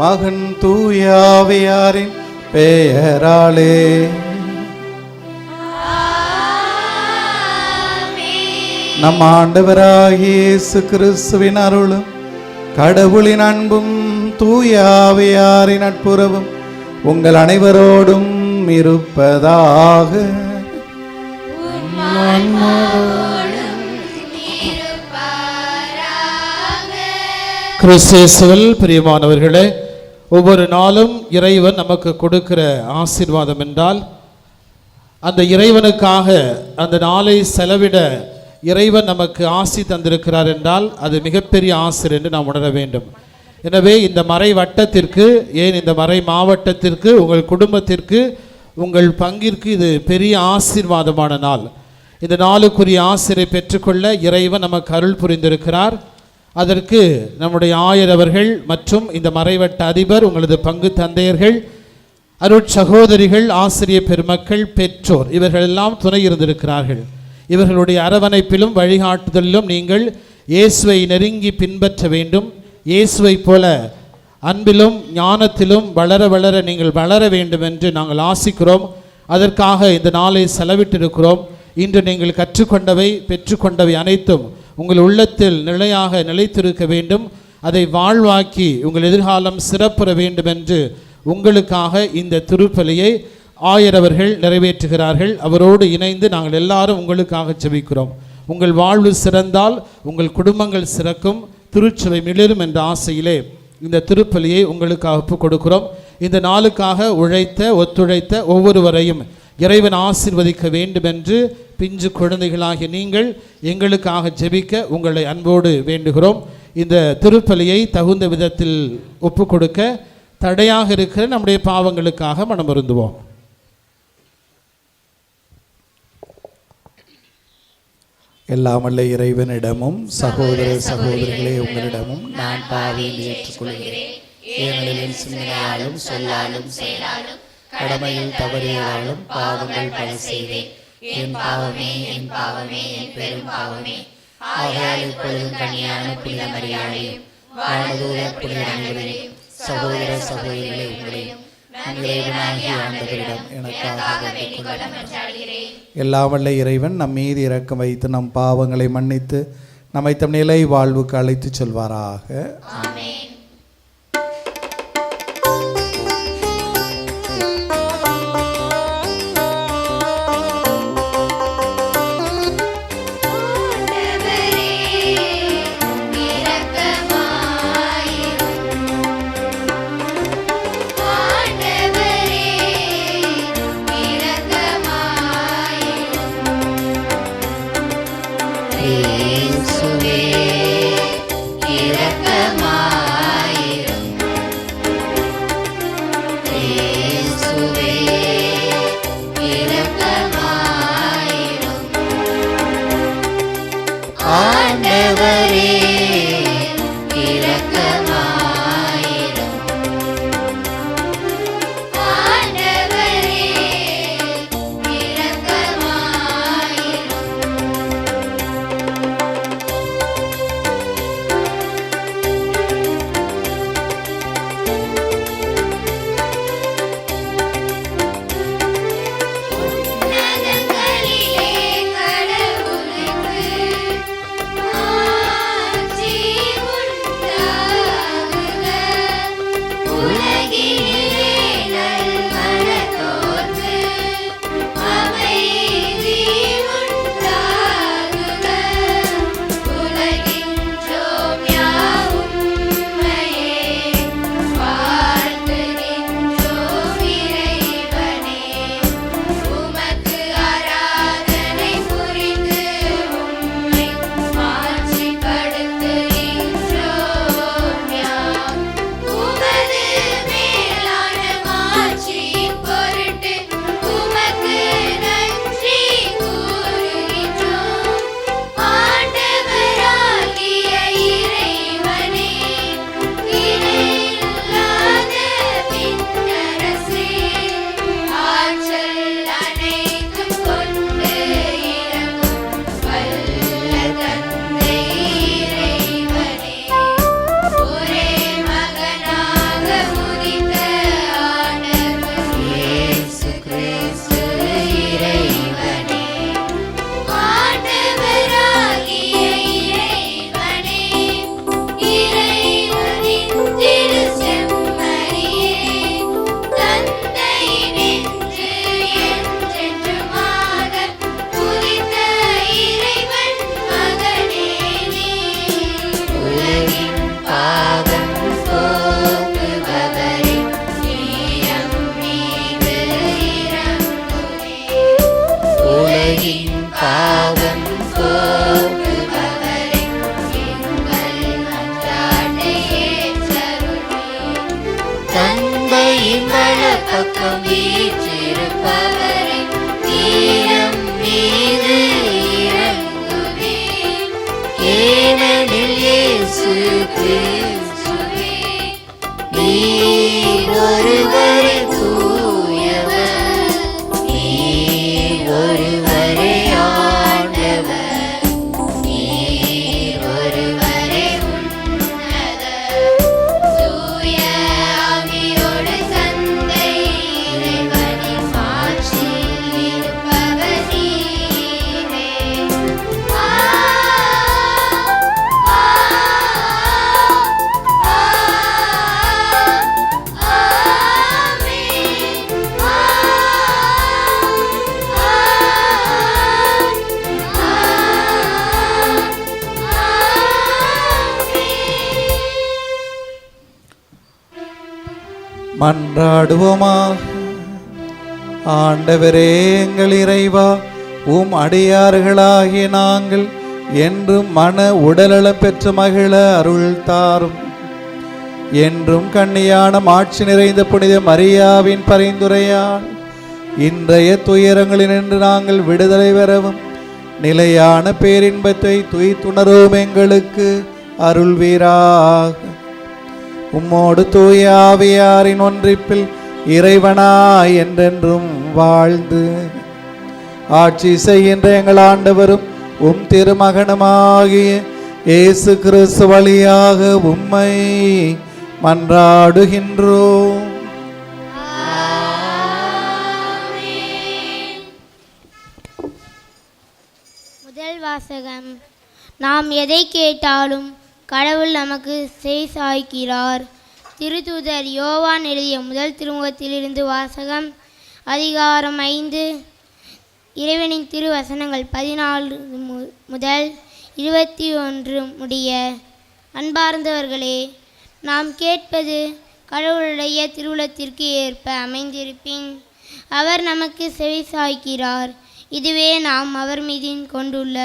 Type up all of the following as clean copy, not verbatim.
மகன் தூயாவியாரின் பெயராலே. நம் ஆண்டவராகிய இயேசு கிறிஸ்துவின் அருளும் கடவுளின் அன்பும் தூயாவியாரின் நட்புறவும் உங்கள் அனைவரோடும் இருப்பதாக. கிறிஸ்தேசுவில் பிரியமானவர்களே, ஒவ்வொரு நாளும் இறைவன் நமக்கு கொடுக்கிற ஆசீர்வாதம் என்றால், அந்த இறைவனுக்காக அந்த நாளை செலவிட இறைவன் நமக்கு ஆசி தந்திருக்கிறார் என்றால் அது மிகப்பெரிய ஆசிர் என்று நாம் உணர வேண்டும். எனவே இந்த மறை வட்டத்திற்கு, ஏன் இந்த மறை மாவட்டத்திற்கு, உங்கள் குடும்பத்திற்கு, உங்கள் பங்கிற்கு இது பெரிய ஆசீர்வாதமான நாள். இந்த நாளுக்குரிய ஆசிரை பெற்றுக்கொள்ள இறைவன் நமக்கு அருள் புரிந்திருக்கிறார். அதற்கு நம்முடைய ஆயர் அவர்கள் மற்றும் இந்த மறைவட்ட அதிபர், உங்களது பங்கு தந்தையர்கள், அருட்சகோதரிகள், ஆசிரியர் பெருமக்கள், பெற்றோர் இவர்களெல்லாம் துணை இருந்திருக்கிறார்கள். இவர்களுடைய அரவணைப்பிலும் வழிகாட்டுதலிலும் நீங்கள் இயேசுவை நெருங்கி பின்பற்ற வேண்டும். இயேசுவை போல அன்பிலும் ஞானத்திலும் வளர வளர நீங்கள் வளர வேண்டும் என்று நாங்கள் ஆசிக்கிறோம். அதற்காக இந்த நாளை செலவிட்டிருக்கிறோம். இன்று நீங்கள் கற்றுக்கொண்டவை பெற்றுக்கொண்டவை அனைத்தும் உங்கள் உள்ளத்தில் நிலையாக நிலைத்திருக்க வேண்டும். அதை வாழ்வாக்கி உங்கள் எதிர்காலம் சிறப்புற வேண்டும் என்று உங்களுக்காக இந்த திருப்பலியை ஆயரவர்கள் நிறைவேற்றுகிறார்கள். அவரோடு இணைந்து நாங்கள் எல்லாரும் உங்களுக்காக ஜெபிக்கிறோம். உங்கள் வாழ்வு சிறந்தால் உங்கள் குடும்பங்கள் சிறக்கும், திருச்சபை மிளிரும் என்ற ஆசையிலே இந்த திருப்பலியை உங்களுக்காக ஒப்புக் கொடுக்கிறோம். இந்த நாளுக்காக உழைத்த ஒத்துழைத்த ஒவ்வொருவரையும் இறைவன் ஆசீர்வதிக்க வேண்டும் என்று பிஞ்சு குழந்தைகளாகிய நீங்கள் எங்களுக்காக ஜெபிக்க உங்களை அன்போடு வேண்டுகிறோம். இந்த திருப்பலியை தகுந்த விதத்தில் ஒப்புக் கொடுக்க தடையாக இருக்கிற நம்முடைய பாவங்களுக்காக மனமருந்துவோம். எல்லாம் வல்ல இறைவனிடமும் சகோதர சகோதரிகளே உங்களிடமும் நான் பாவியை ஏற்றுக்கொள்கிறேன். ஏனெனில் சிந்தனையாலும் சொல்லாலும் செயலாலும் கடமையில் தவறியதாலும் பாவங்கள் பல செய்தேன். என் பாவமே, என் பாவமே, என் பெரும் பாவமே. ஆகையால் இப்பொழுதும் கன்னியான புனித மரியாதையும் வானதூதர் புனித அனைவரையும் சகோதர சகோதரிகளை உங்களையும் இறைவனாகிய ஆண்டவரிடம் எனக்காக எல்லாம் வல்ல இறைவன் நம் மீது இரக்கம் வைத்து நம் பாவங்களை மன்னித்து நம்மை தம் நிலை வாழ்வுக்கு அழைத்து செல்வாராக. ஆமென். இரக்கமாயிரும் பக்கம் வீற்றிருப்பவரே, நீரம் மீது இறங்குவே. ஏனெனில் இயேசு கிறிஸ்துவே, நீர் ஒருவரே தூயவர், நீர் ஒருவரே ஆண்டவர், நீர் ஒருவரே உன்னதர். தூய ஆவியோடு தந்தை இறைவனின் மாட்சியில் இருப்பவர் நீரே. மன்றாடுவோமாக. ஆண்டவரே எங்கள் இறைவா, உம் அடியார்களாகிய நாங்கள் என்றும் மன உடல்நலம் பெற்று மகிழ அருள் தாரும். என்றும் கண்ணியான மாட்சி நிறைந்த புனித மரியாவின் பரிந்துரையால் இன்றைய துயரங்களினின்று நாங்கள் விடுதலை பெறவும் நிலையான பேரின்பத்தை துய்த்துணர்வும் எங்களுக்கு அருள்வீராக. உம்மோடு தூய ஆவியாரின் ஒன்றிப்பில் இறைவனாய் என்றென்றும் வாழ்ந்து ஆட்சி செய்கின்ற எங்கள் ஆண்டவரும் உம் திருமகனுமாகிய இயேசு கிறிஸ்து வழியாக உம்மை மன்றாடுகின்றோம். முதல் வாசகம். நாம் எதை கேட்டாலும் கடவுள் நமக்கு செவிசாய்க்கிறார். திருத்தூதர் யோவான் எழுதிய முதல் திருமுகத்திலிருந்து வாசகம். அதிகாரம் 5, இறைவனின் திருவசனங்கள் 14 முதல் 21 முடிய. அன்பார்ந்தவர்களே, நாம் கேட்பது கடவுளுடைய திருவுளத்திற்கு ஏற்ப அமைந்திருப்பின் அவர் நமக்கு செவிசாய்க்கிறார். இதுவே நாம் அவர் மீது கொண்டுள்ள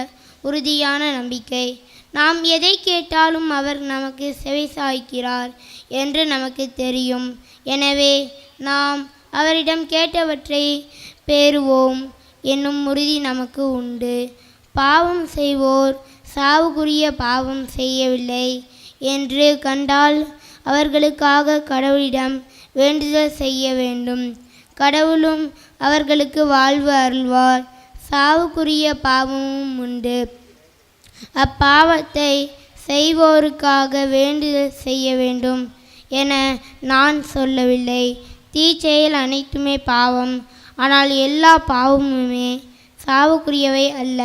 உறுதியான நம்பிக்கை. நாம் எதை கேட்டாலும் அவர் நமக்கு செவிசாய்க்கிறார் என்று நமக்கு தெரியும். எனவே நாம் அவரிடம் கேட்டவற்றை பெறுவோம் என்னும் உறுதி நமக்கு உண்டு. பாவம் செய்வோர் சாவுக்குரிய பாவம் செய்யவில்லை என்று கண்டால் அவர்களுக்காக கடவுளிடம் வேண்டுதல் செய்ய வேண்டும். கடவுளும் அவர்களுக்கு வாழ்வு அருள்வார். சாவுக்குரிய பாவமும் உண்டு. அப்பாவத்தை செய்வோருக்காக வேண்டுதல் செய்ய வேண்டும் என நான் சொல்லவில்லை. தீச்செயல் அனைத்துமே பாவம், ஆனால் எல்லா பாவமுமே சாவுக்குரியவை அல்ல.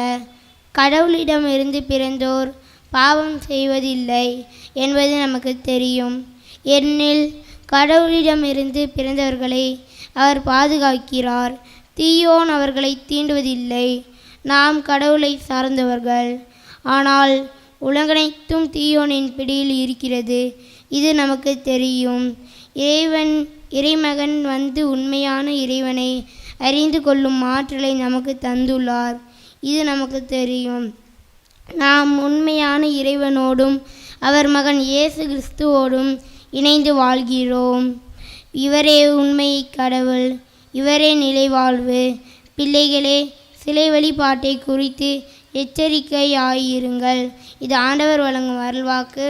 கடவுளிடமிருந்து பிறந்தோர் பாவம் செய்வதில்லை என்பது நமக்கு தெரியும். ஏனெனில் கடவுளிடமிருந்து பிறந்தவர்களை அவர் பாதுகாக்கிறார். தீயோன் அவர்களை தீண்டுவதில்லை. நாம் கடவுளை சார்ந்தவர்கள், ஆனால் உலகனைத்தும் தீயோனின் பிடியில் இருக்கிறது. இது நமக்கு தெரியும். இறைமகன் வந்து உண்மையான இறைவனை அறிந்து கொள்ளும் ஆற்றலை நமக்கு தந்துள்ளார். இது நமக்கு தெரியும். நாம் உண்மையான இறைவனோடும் அவர் மகன் இயேசு கிறிஸ்துவோடும் இணைந்து வாழ்கிறோம். இவரே உண்மை கடவுள், இவரே நிலைவாழ்வு. பிள்ளைகளே, சிலை வழிபாட்டை குறித்து எச்சரிக்கையாயிருங்கள். இது ஆண்டவர் வழங்கும் அருள்வாக்கு.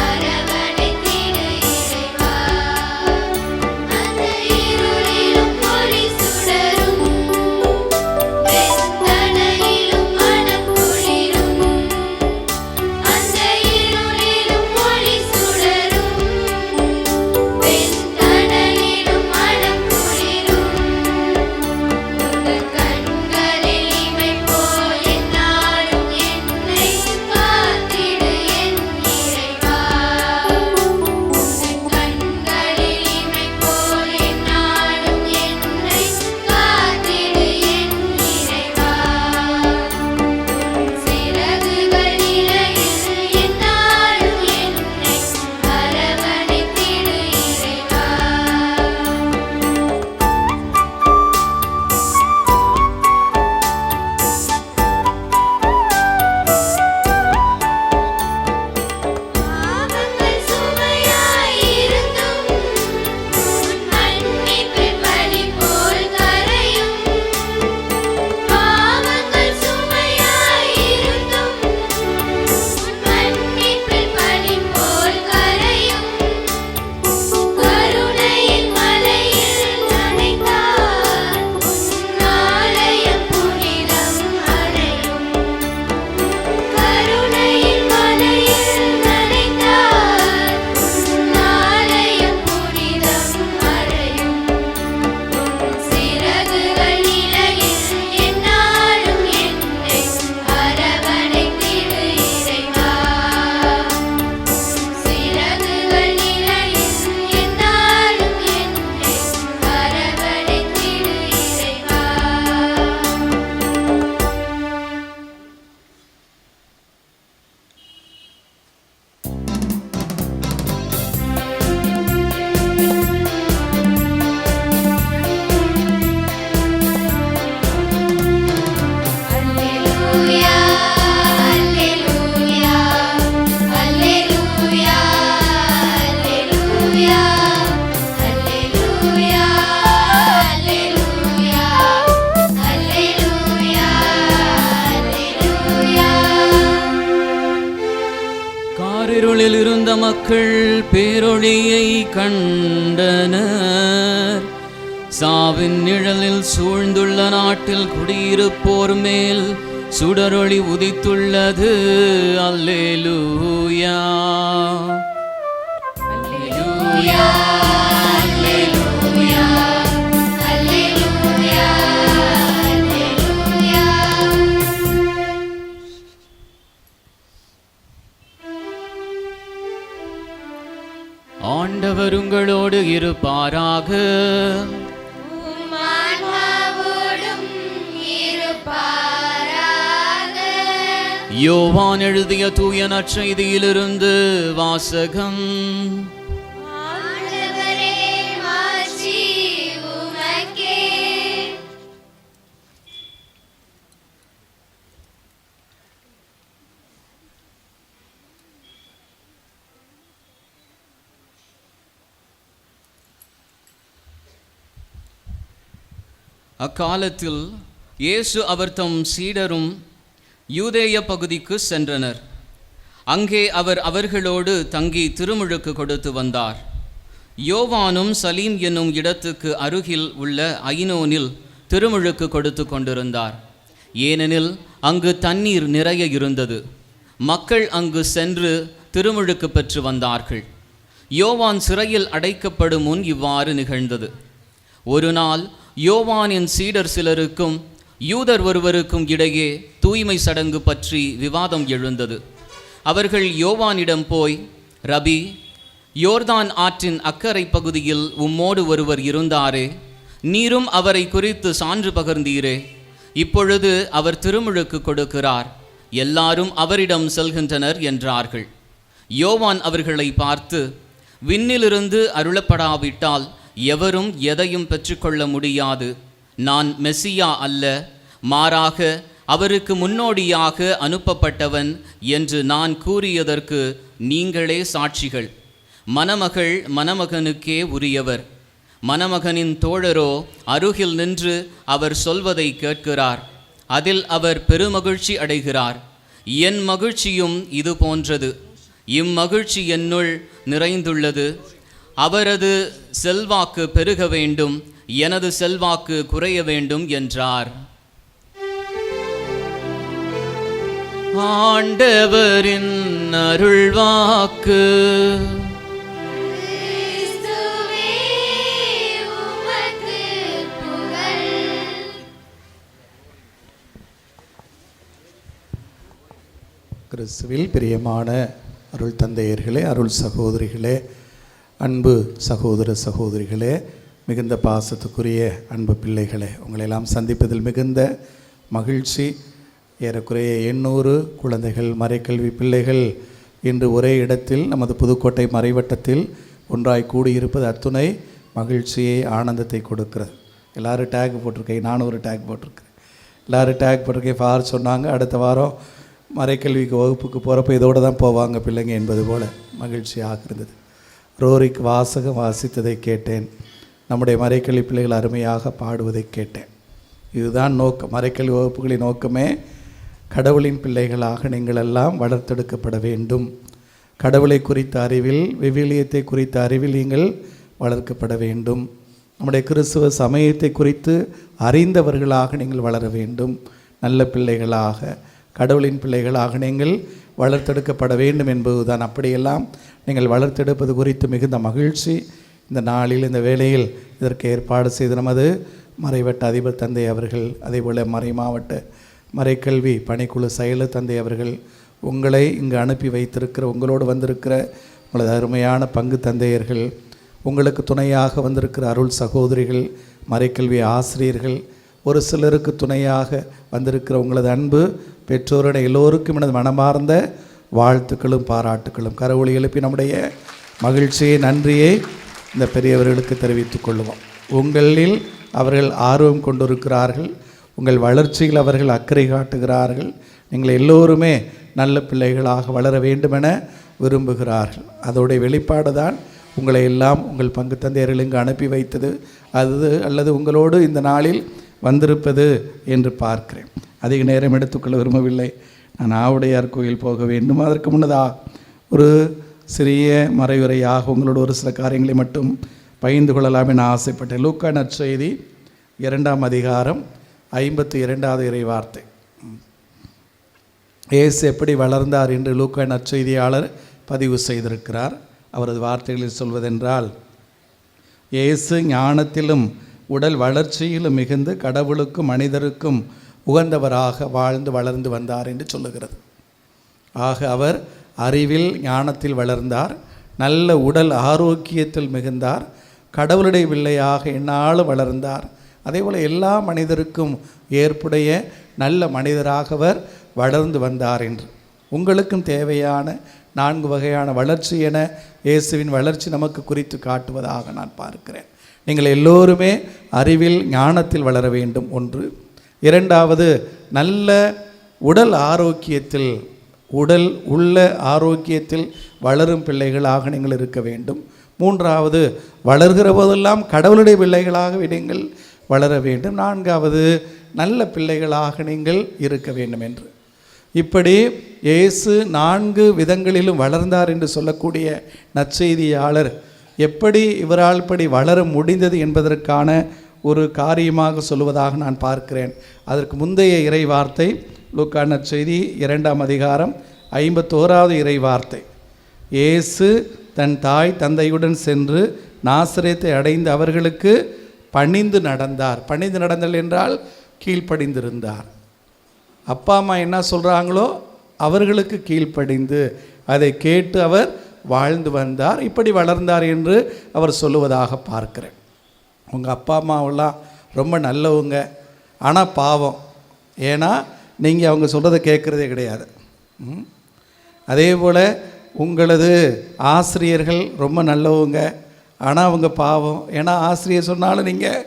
அரவணை மக்கள் பேரொளியை கண்டனர். சாவின் நிழலில் சூழ்ந்துள்ள நாட்டில் குடியிருப்போர் மேல் சுடரொளி உதித்துள்ளது. அல்லேலூயா அல்லேலூயா அல்லேலூயா அல்லேலூயா அல்லேலூயா. ஆண்டவர் உங்களோடு இருப்பாராக. யோவான் எழுதிய தூய நற்செய்தியிலிருந்து வாசகம். அக்காலத்தில் இயேசு அவர் தம் சீடரும் யூதேய பகுதிக்கு சென்றனர். அங்கே அவர் அவர்களோடு தங்கி திருமுழுக்கு கொடுத்து வந்தார். யோவானும் சலீம் என்னும் இடத்துக்கு அருகில் உள்ள ஐனோனில் திருமுழுக்கு கொடுத்து கொண்டிருந்தார். ஏனெனில் அங்கு தண்ணீர் நிறைய இருந்தது. மக்கள் அங்கு சென்று திருமுழுக்கு பெற்று வந்தார்கள். யோவான் சிறையில் அடைக்கப்படும் முன் இவ்வாறு நிகழ்ந்தது. ஒரு நாள் யோவானின் சீடர் சிலருக்கும் யூதர் ஒருவருக்கும் இடையே தூய்மை சடங்கு பற்றி விவாதம் எழுந்தது. அவர்கள் யோவானிடம் போய், ரபி, யோர்தான் ஆற்றின் அக்கறை பகுதியில் உம்மோடு ஒருவர் இருந்தாரே, நீரும் அவரை குறித்து சான்று பகர்ந்தீரே. இப்பொழுது அவர் திருமுழுக்கு கொடுக்கிறார், எல்லாரும் அவரிடம் செல்கின்றனர் என்றார்கள். யோவான் அவர்களை பார்த்து, விண்ணிலிருந்து அருளப்படாவிட்டால் எவரும் எதையும் பெற்றுக்கொள்ள முடியாது. நான் மெசியா அல்ல, மாறாக அவருக்கு முன்னோடியாக அனுப்பப்பட்டவன் என்று நான் கூறியதற்கு நீங்களே சாட்சிகள். மணமகள் மணமகனுக்கே உரியவர். மணமகனின் தோழரோ அருகில் நின்று அவர் சொல்வதை கேட்கிறார். அதில் அவர் பெருமகிழ்ச்சி அடைகிறார். என் மகிழ்ச்சியும் இது போன்றது. இம்மகிழ்ச்சி என்னுள் நிறைந்துள்ளது. அவரது செல்வாக்கு பெருக வேண்டும், எனது செல்வாக்கு குறைய வேண்டும் என்றார். ஆண்டவரின் அருள்வாக்கு. கிறிஸ்துவில் பிரியமான அருள் தந்தையர்களே, அருள் சகோதரிகளே, அன்பு சகோதர சகோதரிகளே, மிகுந்த பாசத்துக்குரிய அன்பு பிள்ளைகளே, உங்களையெல்லாம் சந்திப்பதில் மிகுந்த மகிழ்ச்சி. ஏறக்குறைய 800 குழந்தைகள், மறைக்கல்வி பிள்ளைகள் இன்று ஒரே இடத்தில் நமது புதுக்கோட்டை மறைவட்டத்தில் ஒன்றாய் கூடியிருப்பது அத்துணை மகிழ்ச்சியை, ஆனந்தத்தை கொடுக்கிறது. எல்லோரும் டேக் போட்டிருக்கேன், நானும் ஒரு டேக் போட்டிருக்கேன். எல்லோரும் டேக் போட்டிருக்கேன். ஃபார் சொன்னாங்க, அடுத்த வாரம் மறைக்கல்விக்கு வகுப்புக்கு போகிறப்ப இதோடு தான் போவாங்க பிள்ளைங்க என்பது போல் மகிழ்ச்சியாக இருந்தது. ரோரிக் வாசகம் வாசித்ததை கேட்டேன். நம்முடைய மறைக்கல்வி பிள்ளைகள் அருமையாக பாடுவதை கேட்டேன். இதுதான் நோக்கம். மறைக்கல்வி வகுப்புகளின் நோக்கமே கடவுளின் பிள்ளைகளாக நீங்கள் எல்லாம் வளர்த்தெடுக்கப்பட வேண்டும். கடவுளை குறித்த அறிவில், விவிலியத்தை குறித்த அறிவில் நீங்கள் வளர்க்கப்பட வேண்டும். நம்முடைய கிறிஸ்துவ சமயத்தை குறித்து அறிந்தவர்களாக நீங்கள் வளர வேண்டும். நல்ல பிள்ளைகளாக, கடவுளின் பிள்ளைகளாக நீங்கள் வளர்த்தெடுக்கப்பட வேண்டும் என்பதுதான். அப்படியெல்லாம் நீங்கள் வளர்த்தெடுப்பது குறித்து மிகுந்த மகிழ்ச்சி. இந்த நாளில், இந்த வேளையில் இதற்கு ஏற்பாடு செய்த நமது மறைவட்ட அதிபர் தந்தை அவர்கள், அதேபோல் மறை மாவட்ட மறைக்கல்வி பணிக்குழு செயலர் தந்தை அவர்கள், உங்களை இங்கு அனுப்பி வைத்திருக்கிற, உங்களோடு வந்திருக்கிற உங்களது அருமையான பங்கு தந்தையர்கள், உங்களுக்கு துணையாக வந்திருக்கிற அருள் சகோதரிகள், மறைக்கல்வி ஆசிரியர்கள், ஒரு சிலருக்கு துணையாக வந்திருக்கிற உங்களது அன்பு பெற்றோருடைய எல்லோருக்கும் எனது மனமார்ந்த வாழ்த்துக்களும் பாராட்டுக்களும். கரவொலி எழுப்பி நம்முடைய மகிழ்ச்சியை, நன்றியை இந்த பெரியவர்களுக்கு தெரிவித்துக் கொள்வோம். உங்களில் அவர்கள் ஆர்வம் கொண்டிருக்கிறார்கள், உங்கள் வளர்ச்சியில் அவர்கள் அக்கறை காட்டுகிறார்கள். நீங்கள் எல்லோருமே நல்ல பிள்ளைகளாக வளர வேண்டுமென விரும்புகிறார்கள். அதோடைய வெளிப்பாடு தான் உங்களை எல்லாம் உங்கள் பங்கு தந்தையர்கள் இங்கு அனுப்பி வைத்தது அல்லது உங்களோடு இந்த நாளில் வந்திருப்பது என்று பார்க்கிறேன். அதிக நேரம் எடுத்துக்கொள்ள விரும்பவில்லை. நான் ஆவுடையார் கோயில் போக வேண்டும். அதற்கு முன்னதாக ஒரு சிறிய மறையுரையாக உங்களோட ஒரு சில காரியங்களை மட்டும் பகிர்ந்து கொள்ளலாம் என ஆசைப்பட்டேன். லூக்கா நற்செய்தி 2ஆம் அதிகாரம் 52வது இறைவார்த்தை. இயேசு எப்படி வளர்ந்தார் என்று லூக்கா நற்செய்தியாளர் பதிவு செய்திருக்கிறார். அவரது வார்த்தைகளில் சொல்வதென்றால், இயேசு ஞானத்திலும் உடல் வளர்ச்சியிலும் மிகுந்து கடவுளுக்கும் மனிதருக்கும் உகந்தவராக வாழ்ந்து வளர்ந்து வந்தார் என்று சொல்லுகிறது. ஆக அவர் அறிவில் ஞானத்தில் வளர்ந்தார், நல்ல உடல் ஆரோக்கியத்தில் மிகுந்தார், கடவுளுடைய பிள்ளையாக எந்நாளும் வளர்ந்தார். அதேபோல் எல்லா மனிதருக்கும் ஏற்புடைய நல்ல மனிதராக அவர் வளர்ந்து வந்தார் என்று. உங்களுக்கும் தேவையான 4 வகையான வளர்ச்சி என இயேசுவின் வளர்ச்சி நமக்கு குறித்து காட்டுவதாக நான் பார்க்கிறேன். நீங்கள் எல்லோருமே அறிவில் ஞானத்தில் வளர வேண்டும். 1. 2வது, நல்ல உடல் ஆரோக்கியத்தில், உடல் உள்ள ஆரோக்கியத்தில் வளரும் பிள்ளைகளாக நீங்கள் இருக்க வேண்டும். 3வது, வளர்கிற போதெல்லாம் கடவுளுடைய பிள்ளைகளாக நீங்கள் வளர வேண்டும். 4வது, நல்ல பிள்ளைகளாக நீங்கள் இருக்க வேண்டும் என்று. இப்படி இயேசு 4 விதங்களிலும் வளர்ந்தார் என்று சொல்லக்கூடிய நற்செய்தியாளர் எப்படி இவரால் படி வளர முடிந்தது என்பதற்கான ஒரு காரியமாக சொல்லுவதாக நான் பார்க்கிறேன். அதற்கு முந்தைய இறை வார்த்தை லூக்கா நற்செய்தி 2ஆம் அதிகாரம் 51வது இறை வார்த்தை. இயேசு தன் தாய் தந்தையுடன் சென்று நாசரேத்தை அடைந்து அவர்களுக்கு பணிந்து நடந்தார். பணிந்து நடந்தல் என்றால் கீழ்ப்படிந்திருந்தார். அப்பா அம்மா என்ன சொல்கிறாங்களோ அவர்களுக்கு கீழ்ப்படிந்து அதை கேட்டு அவர் வாழ்ந்து வந்தார். இப்படி வளர்ந்தார் என்று அவர் சொல்லுவதாக பார்க்கிறேன். உங்கள் அப்பா அம்மாவெல்லாம் ரொம்ப நல்லவங்க, ஆனால் பாவம். ஏன்னா நீங்கள் அவங்க சொல்கிறத கேட்குறதே கிடையாது. அதே போல் உங்களது ஆசிரியர்கள் ரொம்ப நல்லவங்க, ஆனால் அவங்க பாவம். ஏன்னா ஆசிரியர் சொன்னாலும் நீங்கள்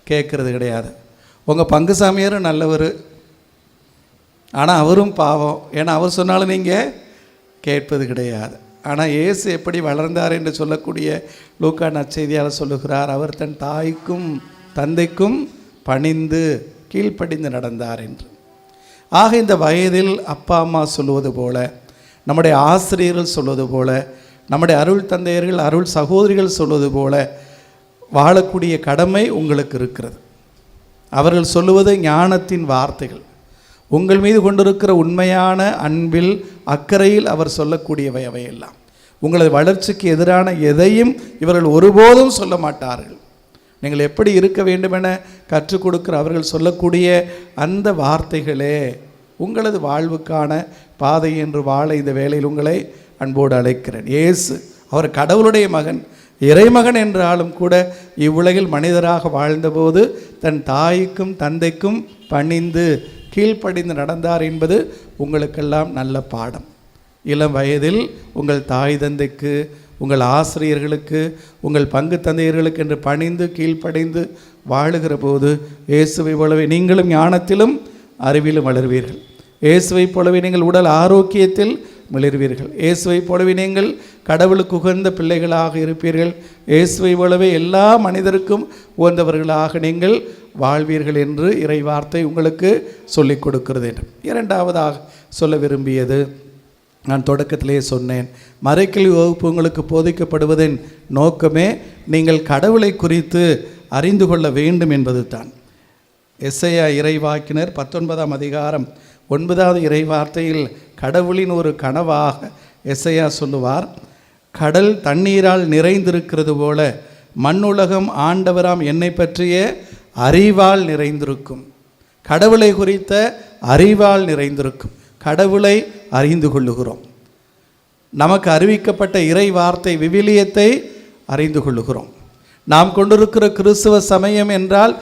கேட்குறது கிடையாது. உங்கள் பங்கு சாமியாரும் நல்லவர், ஆனால் அவரும் பாவம். ஏன்னா அவர் சொன்னாலும் நீங்கள் கேட்பது கிடையாது. ஆனால் இயேசு எப்படி வளர்ந்தார் என்று சொல்லக்கூடிய லூக்கா நற்செய்தியாளர் சொல்லுகிறார், அவர் தன் தாய்க்கும் தந்தைக்கும் பணிந்து கீழ்ப்படிந்து நடந்தார் என்று. ஆக இந்த வயதில் அப்பா அம்மா சொல்லுவது போல, நம்முடைய ஆசிரியர்கள் சொல்வது போல, நம்முடைய அருள் தந்தையர்கள் அருள் சகோதரிகள் சொல்வது போல வாழக்கூடிய கடமை உங்களுக்கு இருக்கிறது. அவர்கள் சொல்லுவது ஞானத்தின் வார்த்தைகள், உங்கள் மீது கொண்டிருக்கிற உண்மையான அன்பில் அக்கறையில் அவர் சொல்லக்கூடியவை அவையெல்லாம். உங்களது வளர்ச்சிக்கு எதிரான எதையும் இவர்கள் ஒருபோதும் சொல்ல மாட்டார்கள். நீங்கள் எப்படி இருக்க வேண்டுமென கற்றுக் கொடுக்கிற அவர்கள் சொல்லக்கூடிய அந்த வார்த்தைகளே உங்களது வாழ்வுக்கான பாதை என்று வாழ இந்த வேளையில் உங்களை அன்போடு அழைக்கிறேன். இயேசு அவர் கடவுளுடைய மகன், இறைமகன் என்றாலும் கூட இவ்வுலகில் மனிதராக வாழ்ந்தபோது தன் தாய்க்கும் தந்தைக்கும் பணிந்து கீழ்ப்படிந்து நடந்தார் என்பது உங்களுக்கெல்லாம் நல்ல பாடம். இளம் வயதில் உங்கள் தாய் தந்தைக்கு, உங்கள் ஆசிரியர்களுக்கு, உங்கள் பங்கு தந்தையர்களுக்கு என்று பணிந்து கீழ்ப்படைந்து வாழுகிற போது இயேசுவை போலவே நீங்களும் ஞானத்திலும் அறிவிலும் வளருவீர்கள். இயேசுவை போலவே நீங்கள் உடல் ஆரோக்கியத்தில் மிளர்வீர்கள். இயேசுவை போலவே நீங்கள் கடவுளுக்கு உகந்த பிள்ளைகளாக இருப்பீர்கள். இயேசுவை போலவே எல்லா மனிதருக்கும் உகந்தவர்களாக நீங்கள் வாழ்வீர்கள் என்று இறை வார்த்தை உங்களுக்கு சொல்லிக் கொடுக்கிறது என்று. 2வதாக சொல்ல விரும்பியது, நான் தொடக்கத்திலே சொன்னேன், மறைக்கல்வி வகுப்பு உங்களுக்கு போதிக்கப்படுவதின் நோக்கமே நீங்கள் கடவுளை குறித்து அறிந்து கொள்ள வேண்டும் என்பது தான். எசேயா இறைவாக்கினர் 19ஆம் அதிகாரம் 9வது இறை வார்த்தையில் கடவுளின் ஒரு கனவாக எசேயா சொல்லுவார், கடல் தண்ணீரால் நிறைந்திருக்கிறது போல மண்ணுலகம் ஆண்டவராம் என்னை பற்றிய அறிவால் நிறைந்திருக்கும். கடவுளை குறித்த அறிவால் நிறைந்திருக்கும். கடவுளை அறிந்து கொள்ளுகிறோம். நமக்கு அறிவிக்கப்பட்ட இறை வார்த்தை விவிலியத்தை அறிந்து கொள்ளுகிறோம். நாம் கொண்டிருக்கிற கிறிஸ்துவ சமயம் என்றால்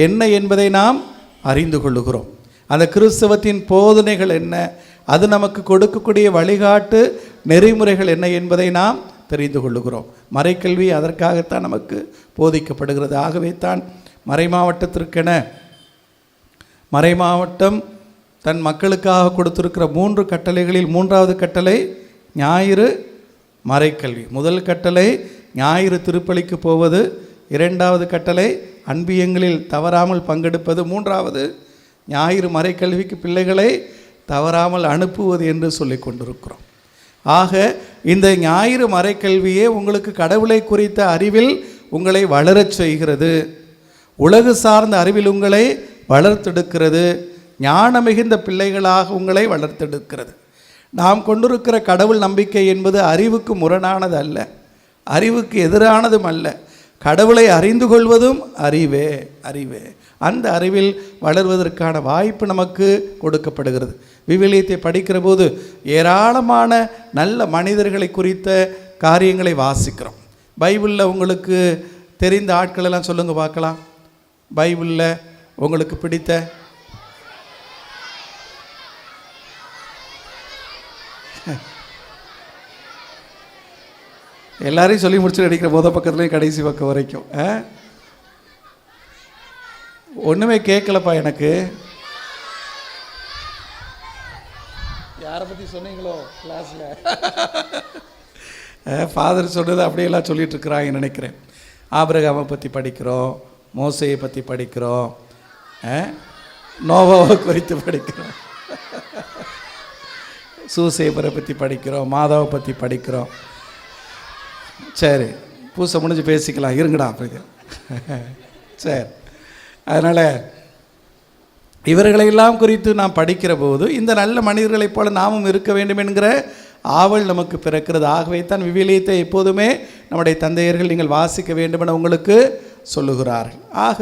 என்ன என்பதை நாம் அறிந்து கொள்ளுகிறோம். அந்த கிறிஸ்தவத்தின் போதனைகள் என்ன, அது நமக்கு கொடுக்கக்கூடிய வழிகாட்டு நெறிமுறைகள் என்ன என்பதை நாம் தெரிந்து கொள்ளுகிறோம். மறைக்கல்வி அதற்காகத்தான் நமக்கு போதிக்கப்படுகிறது. ஆகவே தான் மறைமாவட்டத்திற்கென மறைமாவட்டம் தன் மக்களுக்காக கொடுத்திருக்கிற 3 கட்டளைகளில் 3வது கட்டளை ஞாயிறு மறைக்கல்வி. முதல் கட்டளை ஞாயிறு திருப்பலிக்கு போவது, 2வது கட்டளை அன்பியங்களில் தவறாமல் பங்கெடுப்பது, 3வது ஞாயிறு மறைக்கல்விக்கு பிள்ளைகளை தவறாமல் அனுப்புவது என்று சொல்லி கொண்டிருக்கிறோம். ஆக இந்த ஞாயிறு மறைக்கல்வியே உங்களுக்கு கடவுளை குறித்த அறிவில் உங்களை வளரச் செய்கிறது, உலகு சார்ந்த அறிவில் உங்களை வளர்த்தெடுக்கிறது, ஞான மிகுந்த பிள்ளைகளாக உங்களை வளர்த்தெடுக்கிறது. நாம் கொண்டிருக்கிற கடவுள் நம்பிக்கை என்பது அறிவுக்கு முரணானது அல்ல, அறிவுக்கு எதிரானதும் அல்ல. கடவுளை அறிந்து கொள்வதும் அறிவே. அந்த அறிவில் வளர்வதற்கான வாய்ப்பு நமக்கு கொடுக்கப்படுகிறது. விவிலியத்தை படிக்கிற போது ஏராளமான நல்ல மனிதர்களை குறித்த காரியங்களை வாசிக்கிறோம். பைபிளில் உங்களுக்கு தெரிந்த ஆட்களெல்லாம் சொல்லுங்கள் பார்க்கலாம். பைபிளில் உங்களுக்கு பிடித்த எல்லாரையும் சொல்லி முடிச்சு அடிக்கிற முதல் பக்கத்துலேயும் கடைசி பக்கம் வரைக்கும் ஒன்றுமே கேட்கலப்பா எனக்கு. யாரை பற்றி சொன்னீங்களோ கிளாஸில்? ஃபாதர் சொன்னது அப்படியெல்லாம் சொல்லிட்டு இருக்கிறாங்க நினைக்கிறேன். ஆபிரகாமை பற்றி படிக்கிறோம், மோசையை பற்றி படிக்கிறோம், நோவாவை குறித்து படிக்கிறோம், சூசேபரை பற்றி படிக்கிறோம், மாதாவை பற்றி படிக்கிறோம். சரி, பூசை முடிஞ்சு பேசிக்கலாம், இருங்கடா அப்படி. சரி, அதனால் இவர்களையெல்லாம் குறித்து நாம் படிக்கிற போது இந்த நல்ல மனிதர்களைப் போல நாமும் இருக்க வேண்டும் என்கிற ஆவல் நமக்கு பிறக்கிறது. ஆகவே தான் விவிலியத்தை எப்போதுமே நம்முடைய தந்தையர்கள் நீங்கள் வாசிக்க வேண்டும் என உங்களுக்கு சொல்லுகிறார்கள். ஆக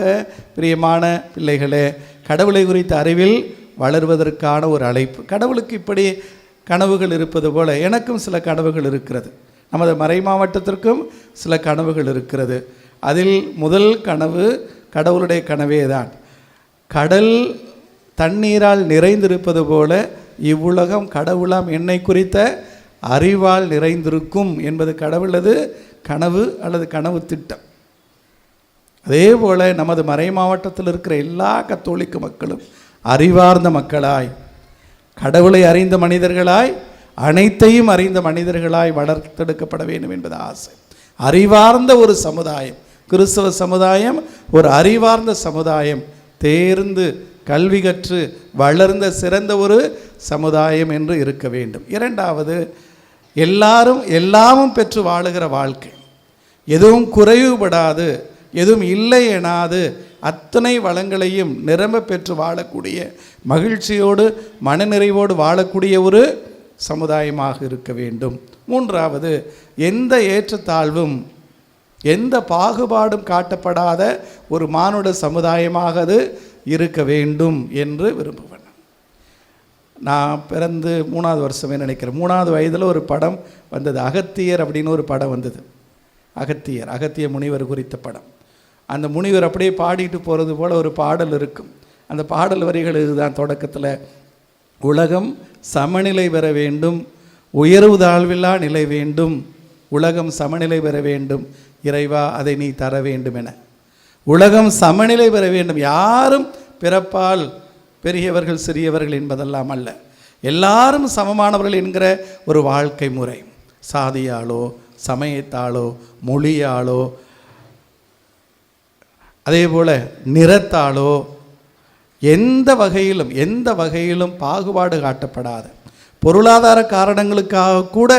பிரியமான பிள்ளைகளே, கடவுளை குறித்த அறிவில் வளர்வதற்கான ஒரு அழைப்பு. கடவுளுக்கு இப்படி கனவுகள் இருப்பது போல எனக்கும் சில கனவுகள் இருக்கிறது, நமது மறை மாவட்டத்திற்கும் சில கனவுகள் இருக்கிறது. அதில் முதல் கனவு கடவுளுடைய கனவே தான். கடல் தண்ணீரால் நிறைந்திருப்பது போல இவ்வுலகம் கடவுளாம் என்னை குறித்த அறிவால் நிறைந்திருக்கும் என்பது கடவுளது கனவு அல்லது கனவு திட்டம். அதே போல் நமது மறை மாவட்டத்தில் இருக்கிற எல்லா கத்தோலிக்க மக்களும் அறிவார்ந்த மக்களாய், கடவுளை அறிந்த மனிதர்களாய், அனைத்தையும் அறிந்த மனிதர்களாய் வளர்த்தெடுக்கப்பட வேண்டும் என்பது ஆசை. அறிவார்ந்த ஒரு சமுதாயம், கிறிஸ்தவ சமுதாயம் ஒரு அறிவார்ந்த சமுதாயம், தேர்ந்து கல்வி கற்று வளர்ந்த சிறந்த ஒரு சமுதாயம் என்று இருக்க வேண்டும். இரண்டாவது, எல்லாமும் பெற்று வாழுகிற வாழ்க்கை, எதுவும் குறைவுபடாது, எதுவும் இல்லை எனாது அத்தனை வளங்களையும் நிரம்ப பெற்று வாழக்கூடிய, மகிழ்ச்சியோடு மனநிறைவோடு வாழக்கூடிய ஒரு சமுதாயமாக இருக்க வேண்டும். மூன்றாவது, எந்த ஏற்றத்தாழ்வும் எந்த பாகுபாடும் காட்டப்படாத ஒரு மானுட சமுதாயமாக அது இருக்க வேண்டும் என்று விரும்புவேன். நான் பிறந்து 3வது வருஷமே நினைக்கிறேன், 3வது வயதில் ஒரு படம் வந்தது, அகத்தியர் அப்படின்னு ஒரு படம் வந்தது. அகத்திய முனிவர் குறித்த படம். அந்த முனிவர் அப்படியே பாடிட்டு போகிறது போல் ஒரு பாடல் இருக்கும். அந்த பாடல் வரிகள் இதுதான் தொடக்கத்தில்: உலகம் சமநிலை பெற வேண்டும், உயர்வு தாழ்வில்லா நிலை வேண்டும், உலகம் சமநிலை பெற வேண்டும், இறைவா அதை நீ தர வேண்டும் என. உலகம் சமநிலை பெற வேண்டும். யாரும் பிறப்பால் பெரியவர்கள் சிறியவர்கள் என்பதெல்லாம் அல்ல, எல்லாரும் சமமானவர்கள் என்கிற ஒரு வாழ்க்கை முறை. சாதியாலோ சமயத்தாலோ மொழியாலோ அதே போல் நிறத்தாலோ எந்த வகையிலும் பாகுபாடு காட்டப்படாத, பொருளாதார காரணங்களுக்காக கூட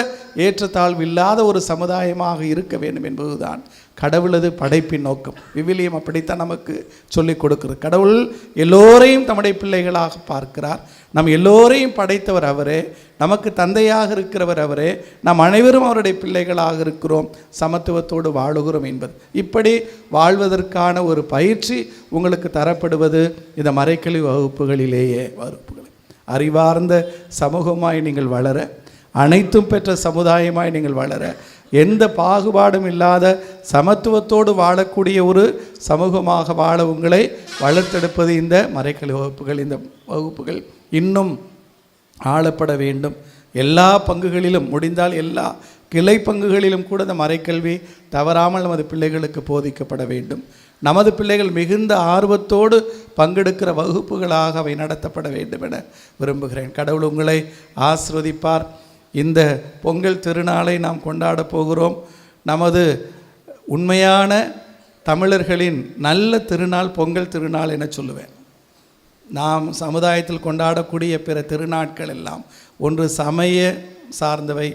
ஏற்றத்தாழ்வு இல்லாத ஒரு சமுதாயமாக இருக்க வேண்டும் என்பதுதான் கடவுளது படைப்பின் நோக்கம். விவிலியம் அப்படித்தான் நமக்கு சொல்லிக் கொடுக்கிறது. கடவுள் எல்லோரையும் தம்முடைய பிள்ளைகளாக பார்க்கிறார். நம் எல்லோரையும் படைத்தவர் அவரே, நமக்கு தந்தையாக இருக்கிறவர் அவரே, நாம் அனைவரும் அவருடைய பிள்ளைகளாக இருக்கிறோம், சமத்துவத்தோடு வாழுகிறோம் என்பது. இப்படி வாழ்வதற்கான ஒரு பயிற்சி உங்களுக்கு தரப்படுவது இந்த மறைக்கல்வி வகுப்புகளிலேயே. அறிவார்ந்த சமூகமாய் நீங்கள் வளர, அனைத்தும் பெற்ற சமுதாயமாய் நீங்கள் வளர, எந்த பாகுபாடும் இல்லாத சமத்துவத்தோடு வாழக்கூடிய ஒரு சமூகமாக வாழ உங்களை வளர்த்தெடுப்பது இந்த மறைக்கல்வி வகுப்புகள். இந்த வகுப்புகள் இன்னும் ஆளப்பட வேண்டும். எல்லா பங்குகளிலும், முடிந்தால் எல்லா கிளை பங்குகளிலும் கூட இந்த மறைக்கல்வி தவறாமல் நமது பிள்ளைகளுக்கு போதிக்கப்பட வேண்டும். நமது பிள்ளைகள் மிகுந்த ஆர்வத்தோடு பங்கெடுக்கிற வகுப்புகளாக அவை நடத்தப்பட வேண்டும் என விரும்புகிறேன். கடவுள் உங்களை ஆசீர்வதிப்பார். இந்த பொங்கல் திருநாளை நாம் கொண்டாட போகிறோம். நமது உண்மையான தமிழர்களின் நல்ல திருநாள் பொங்கல் திருநாள் என சொல்லுவேன். நாம் சமுதாயத்தில் கொண்டாடக்கூடிய பிற திருநாட்கள் எல்லாம் ஒன்று சமய சார்ந்தவை,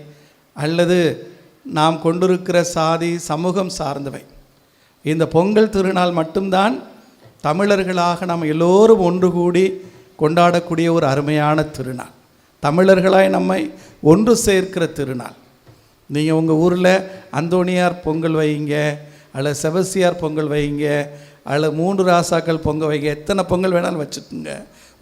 அல்லது நாம் கொண்டிருக்கிற சாதி சமூகம் சார்ந்தவை. இந்த பொங்கல் திருநாள் மட்டும்தான் தமிழர்களாக நாம் எல்லோரும் ஒன்று கூடி கொண்டாடக்கூடிய ஒரு அருமையான திருநாள். தமிழர்களாய் நம்மை ஒன்று சேர்க்கிற திருநாள். நீங்கள் உங்கள் ஊரில் அந்தோணியார் பொங்கல் வைங்க, அல்லது செபஸ்தியார் பொங்கல் வைங்க, அல்லது 3 ராசாக்கள் பொங்கல் வைங்க, எத்தனை பொங்கல் வேணாலும் வச்சுக்கோங்க.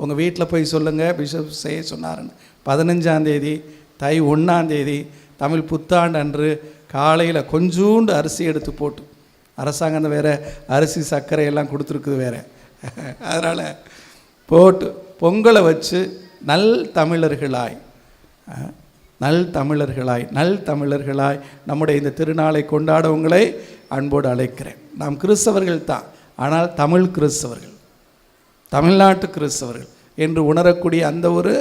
உங்கள் வீட்டில் போய் சொல்லுங்கள், பிஷப் செய்ய சொன்னாருன்னு. 15ஆம் தேதி தை 1ஆம் தேதி தமிழ் புத்தாண்டு அன்று காலையில் கொஞ்சூண்டு அரிசி எடுத்து போட்டு, அரசாங்கம் வேறு அரிசி சர்க்கரை எல்லாம் கொடுத்துருக்குது வேறு, அதனால் போட்டு பொங்கலை வச்சு நல் தமிழர்களாய் நம்முடைய இந்த திருநாளை கொண்டாடவங்களை அன்போடு அழைக்கிறேன். நாம் கிறிஸ்தவர்கள் தான், ஆனால் தமிழ் கிறிஸ்தவர்கள், தமிழ்நாட்டு கிறிஸ்தவர்கள் என்று உணரக்கூடிய அந்த ஒரு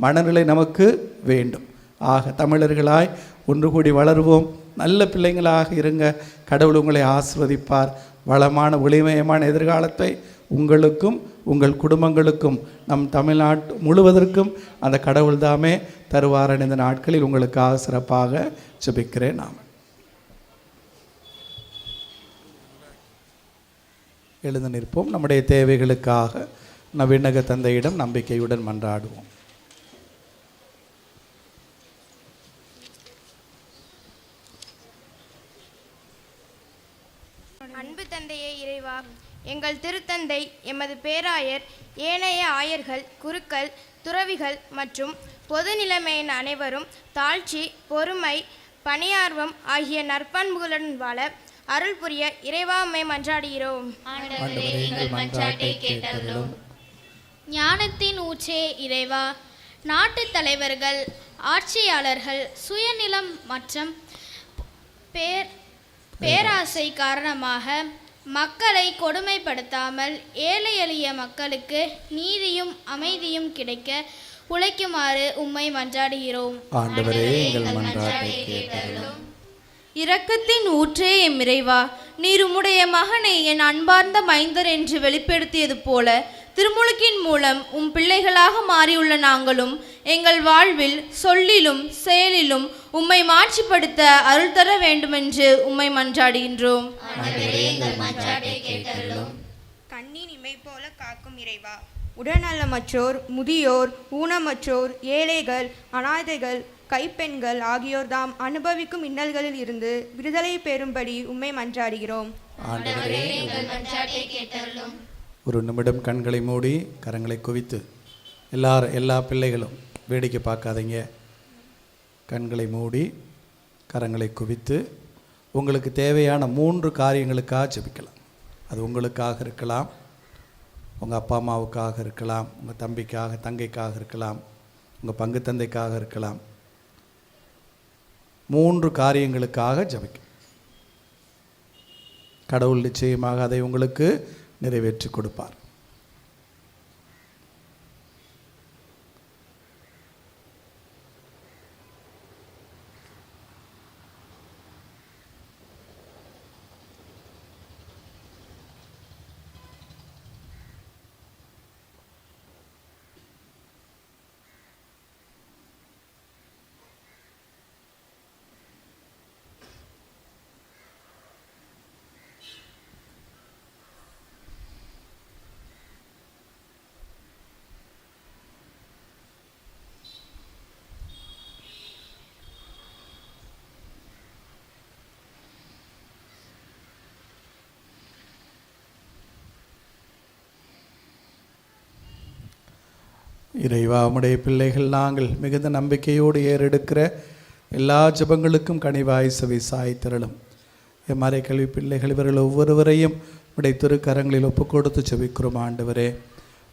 மனநிலை நமக்கு வேண்டும். ஆக தமிழர்களாய் ஒன்று கூடி வளருவோம், நல்ல பிள்ளைங்களாக இருங்க. கடவுள் உங்களை ஆசீர்வதிப்பார். வளமான ஒளிமயமான எதிர்காலத்தை உங்களுக்கும் உங்கள் குடும்பங்களுக்கும் நம் தமிழ்நாட்டு முழுவதற்கும் அந்த கடவுள் தாமே தருவாரன். இந்த நாட்களில் உங்களுக்காக சிறப்பாக ஜெபிக்கிறேன். நாம் எழுந்து நிற்போம். நம்முடைய தேவைகளுக்காக நவீனக தந்தையிடம் நம்பிக்கையுடன் மன்றாடுவோம். அன்பு தந்தையே இறைவா, எங்கள் திருத்தந்தை எமது பேராயர், ஏனைய ஆயர்கள், குருக்கள், துறவிகள் மற்றும் பொது நிலைமையின் அனைவரும் தாழ்ச்சி, பொறுமை, பணியார்வம் ஆகிய நற்பண்புகளுடன் வாழ அருள் புரிய இறைவா உம்மை மன்றாடுகிறோம். ஞானத்தின் ஊற்றே இறைவா, நாட்டு தலைவர்கள், ஆட்சியாளர்கள் சுயநலம் மற்றும் பேராசை காரணமாக மக்களை கொடுமைப்படுத்தாமல் ஏழை எளிய மக்களுக்கு நீதியும் அமைதியும் கிடைக்க உழைக்குமாறு உம்மை மன்றாடுகிறோம். இரக்கத்தின் ஊற்றே எம் இறைவா, நீர் உம்முடைய மகனை என் அன்பார்ந்த மைந்தர் என்று வெளிப்படுத்தியது போல திருமுழுக்கின் மூலம் உம் பிள்ளைகளாக மாறியுள்ள நாங்களும் எங்கள் வாழ்வில் சொல்லிலும் செயலிலும் உம்மை மாட்சிப்படுத்த அருள் தர வேண்டுமென்று உம்மை மன்றாடுகின்றோம். கண்ணின் இமை போல காக்கும் இறைவா, உடல்நலமற்றோர், முதியோர், ஊனமற்றோர், ஏழைகள், அனாதைகள், கைப்பெண்கள் ஆகியோர் தாம் அனுபவிக்கும் இன்னல்களில் இருந்து விடுதலை பெறும்படி உம்மை மன்றாடுகிறோம். ஒரு நிமிடம் கண்களை மூடி கரங்களை குவித்து எல்லா பிள்ளைகளும் வேடிக்கை பார்க்காதீங்க. கண்களை மூடி கரங்களை குவித்து உங்களுக்கு தேவையான 3 காரியங்களுக்காக ஜெபிக்கலாம். அது உங்களுக்காக இருக்கலாம், உங்கள் அப்பா அம்மாவுக்காக இருக்கலாம், உங்கள் தம்பிக்காக தங்கைக்காக இருக்கலாம், உங்கள் பங்கு தந்தைக்காக இருக்கலாம். 3 காரியங்களுக்காக ஜெபிக்க கடவுள் நிச்சயமாக அதை உங்களுக்கு நிறைவேற்றி கொடுப்பார். இறைவா, உம்முடைய பிள்ளைகள் நாங்கள் மிகுந்த நம்பிக்கையோடு ஏறெடுக்கிற எல்லா ஜெபங்களுக்கும் கனிவாய் செவி சாய்த்திரளும். எம்மாறை கல்வி பிள்ளைகள் இவர்கள் ஒவ்வொருவரையும் உம்முடைய திருக்கரங்களில் ஒப்பு கொடுத்து ஜெபிக்கிறோம். ஆண்டவரே,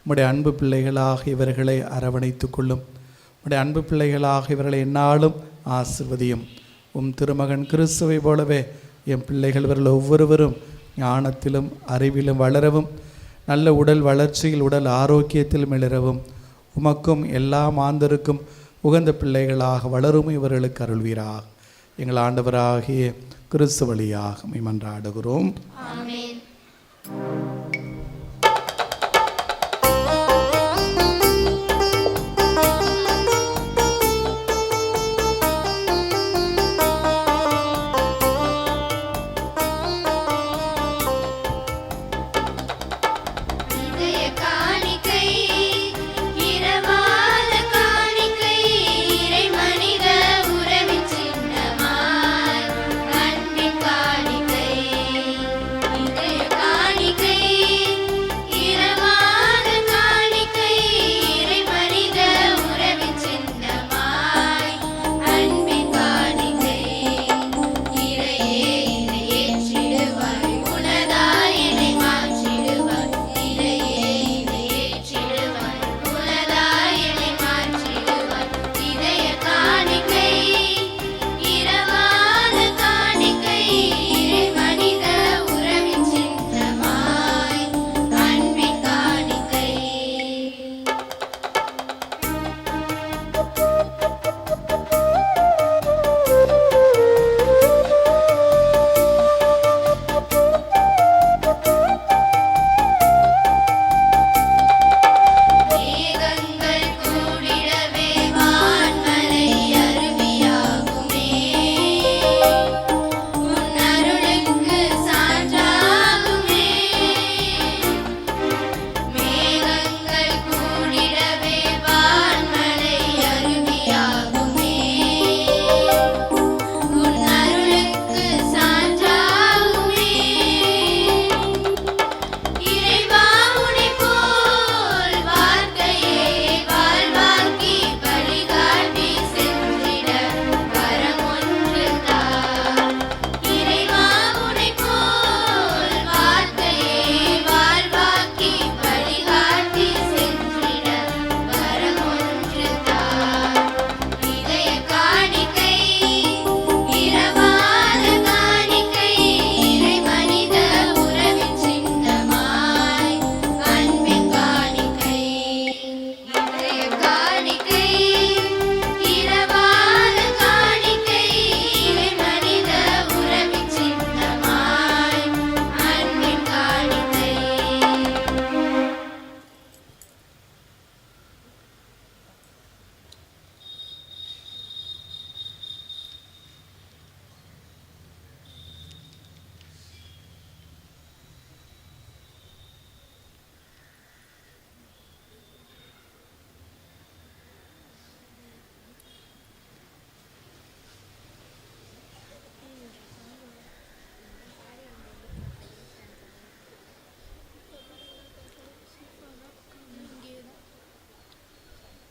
உம்முடைய அன்பு பிள்ளைகளாக இவர்களை அரவணைத்து கொள்ளும். உம்முடைய அன்பு பிள்ளைகளாக இவர்களை எந்நாளும் ஆசிர்வதியும். உம் திருமகன் கிறிஸ்துவை போலவே என் பிள்ளைகள் இவர்கள் ஒவ்வொருவரும் ஞானத்திலும் அறிவிலும் வளரவும், நல்ல உடல் வளர்ச்சியில் உடல் ஆரோக்கியத்தில் மிளரவும், உமக்கும் எல்லா மாந்தருக்கும் உகந்த பிள்ளைகளாக வளரும் இவர்களுக்கு அருள்வீராக. எங்கள் ஆண்டவராகிய கிறிஸ்து வழியாக மன்றாடுகிறோம். ஆமென்.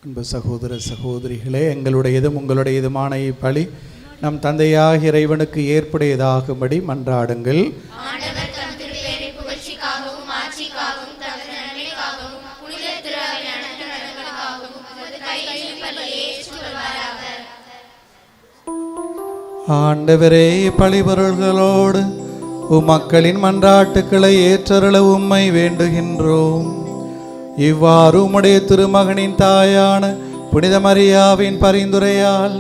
அன்பு சகோதர சகோதரிகளே, எங்களுடையதும் உங்களுடையதுமான இப்பலி நம் தந்தையாக இறைவனுக்கு ஏற்புடையதாகும்படி மன்றாடுங்கள். ஆண்டவரே, பழிபொருள்களோடு உம்மக்களின் மன்றாட்டுக்களை ஏற்றருள உம்மை வேண்டுகின்றோம். இவ்வாறு உம்முடைய திருமகனின் தாயான புனித மரியாவின் பரிந்துரையால்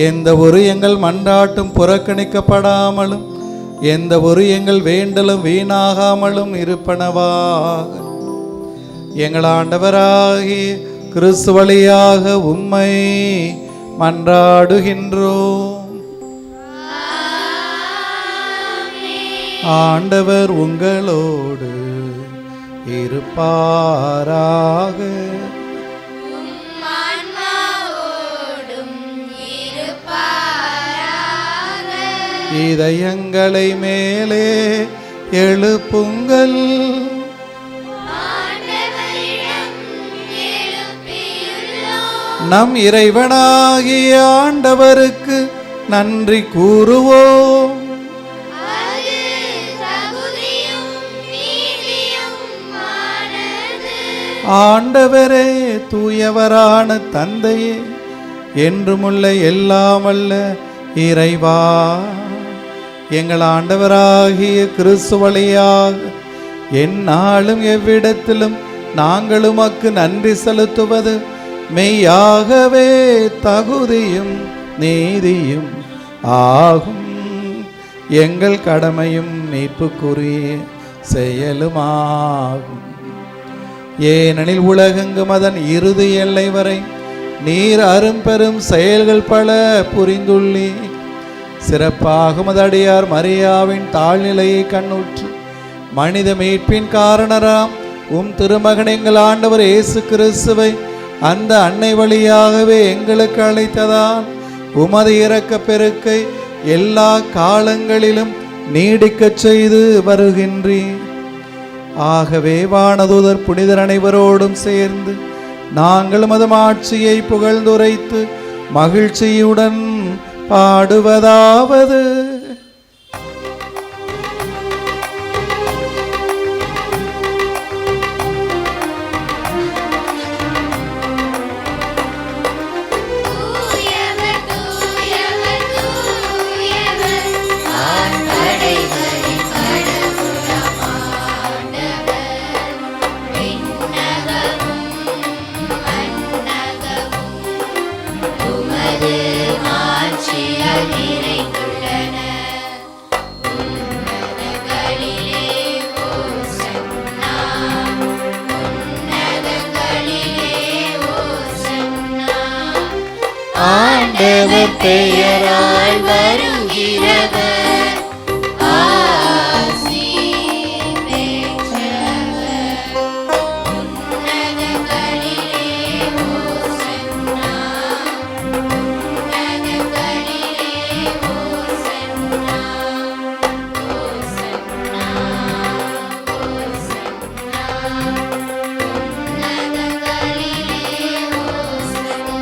எந்த ஒரு எங்கள் மன்றாட்டும் புறக்கணிக்கப்படாமலும் எந்த ஒரு எங்கள் வேண்டலும் வீணாகாமலும் இருப்பனவாக எங்கள் ஆண்டவராகிய கிறிஸ்து வழியாக உம்மை மன்றாடுகின்றோம். ஆண்டவர் உங்களோடு இருப்பாராக. இதயங்களை மேலே எழுப்புங்கள். நம் இறைவனாகிய ஆண்டவருக்கு நன்றி கூறுவோம். ஆண்டவரே, தூயவரான தந்தையே, என்றுமுள்ள எல்லாம் வல்ல இறைவா, எங்கள் ஆண்டவராகிய கிறிஸ்து வழியாக எந்நாளும் எவ்விடத்திலும் நாங்கள் உமக்கு நன்றி செலுத்துவது மெய்யாகவே தகுதியும் நீதியும் ஆகும். எங்கள் கடமையும் மீட்புக்குரிய செயலுமாகும். ஏனெனில் உலகெங்கும் அதன் இறுதி எல்லை வரை நீர் அரும்பெரும் செயல்கள் பல புரிந்துள்ளே. சிறப்பாக மதடியார் மரியாவின் தாழ்நிலையை கண்ணுற்று மனித மீட்பின் காரணராம் திருமகன் எங்கள் ஆண்டவர் இயேசு கிறிஸ்துவை அந்த அன்னை வழியாகவே எங்களுக்கு அழைத்ததால் உமது இரக்க பெருக்கை எல்லா காலங்களிலும் நீடிக்கச் செய்து வருகின்றீர். ஆகவே வானதூதர் புனிதர் அனைவரோடும் சேர்ந்து நாங்கள் மது ஆட்சியை புகழ்ந்துரைத்து மகிழ்ச்சியுடன் பாடுவதாவது: ஆண்டவர் பெயரால் வருகிறவர் ஆசி பெற்றவர். உன்னதங்களிலே ஓசன்னா, உன்னதங்களிலே ஓசன்னா, ஓசன்னா, ஓசன்னா, உன்னதங்களிலே ஓசன்னா.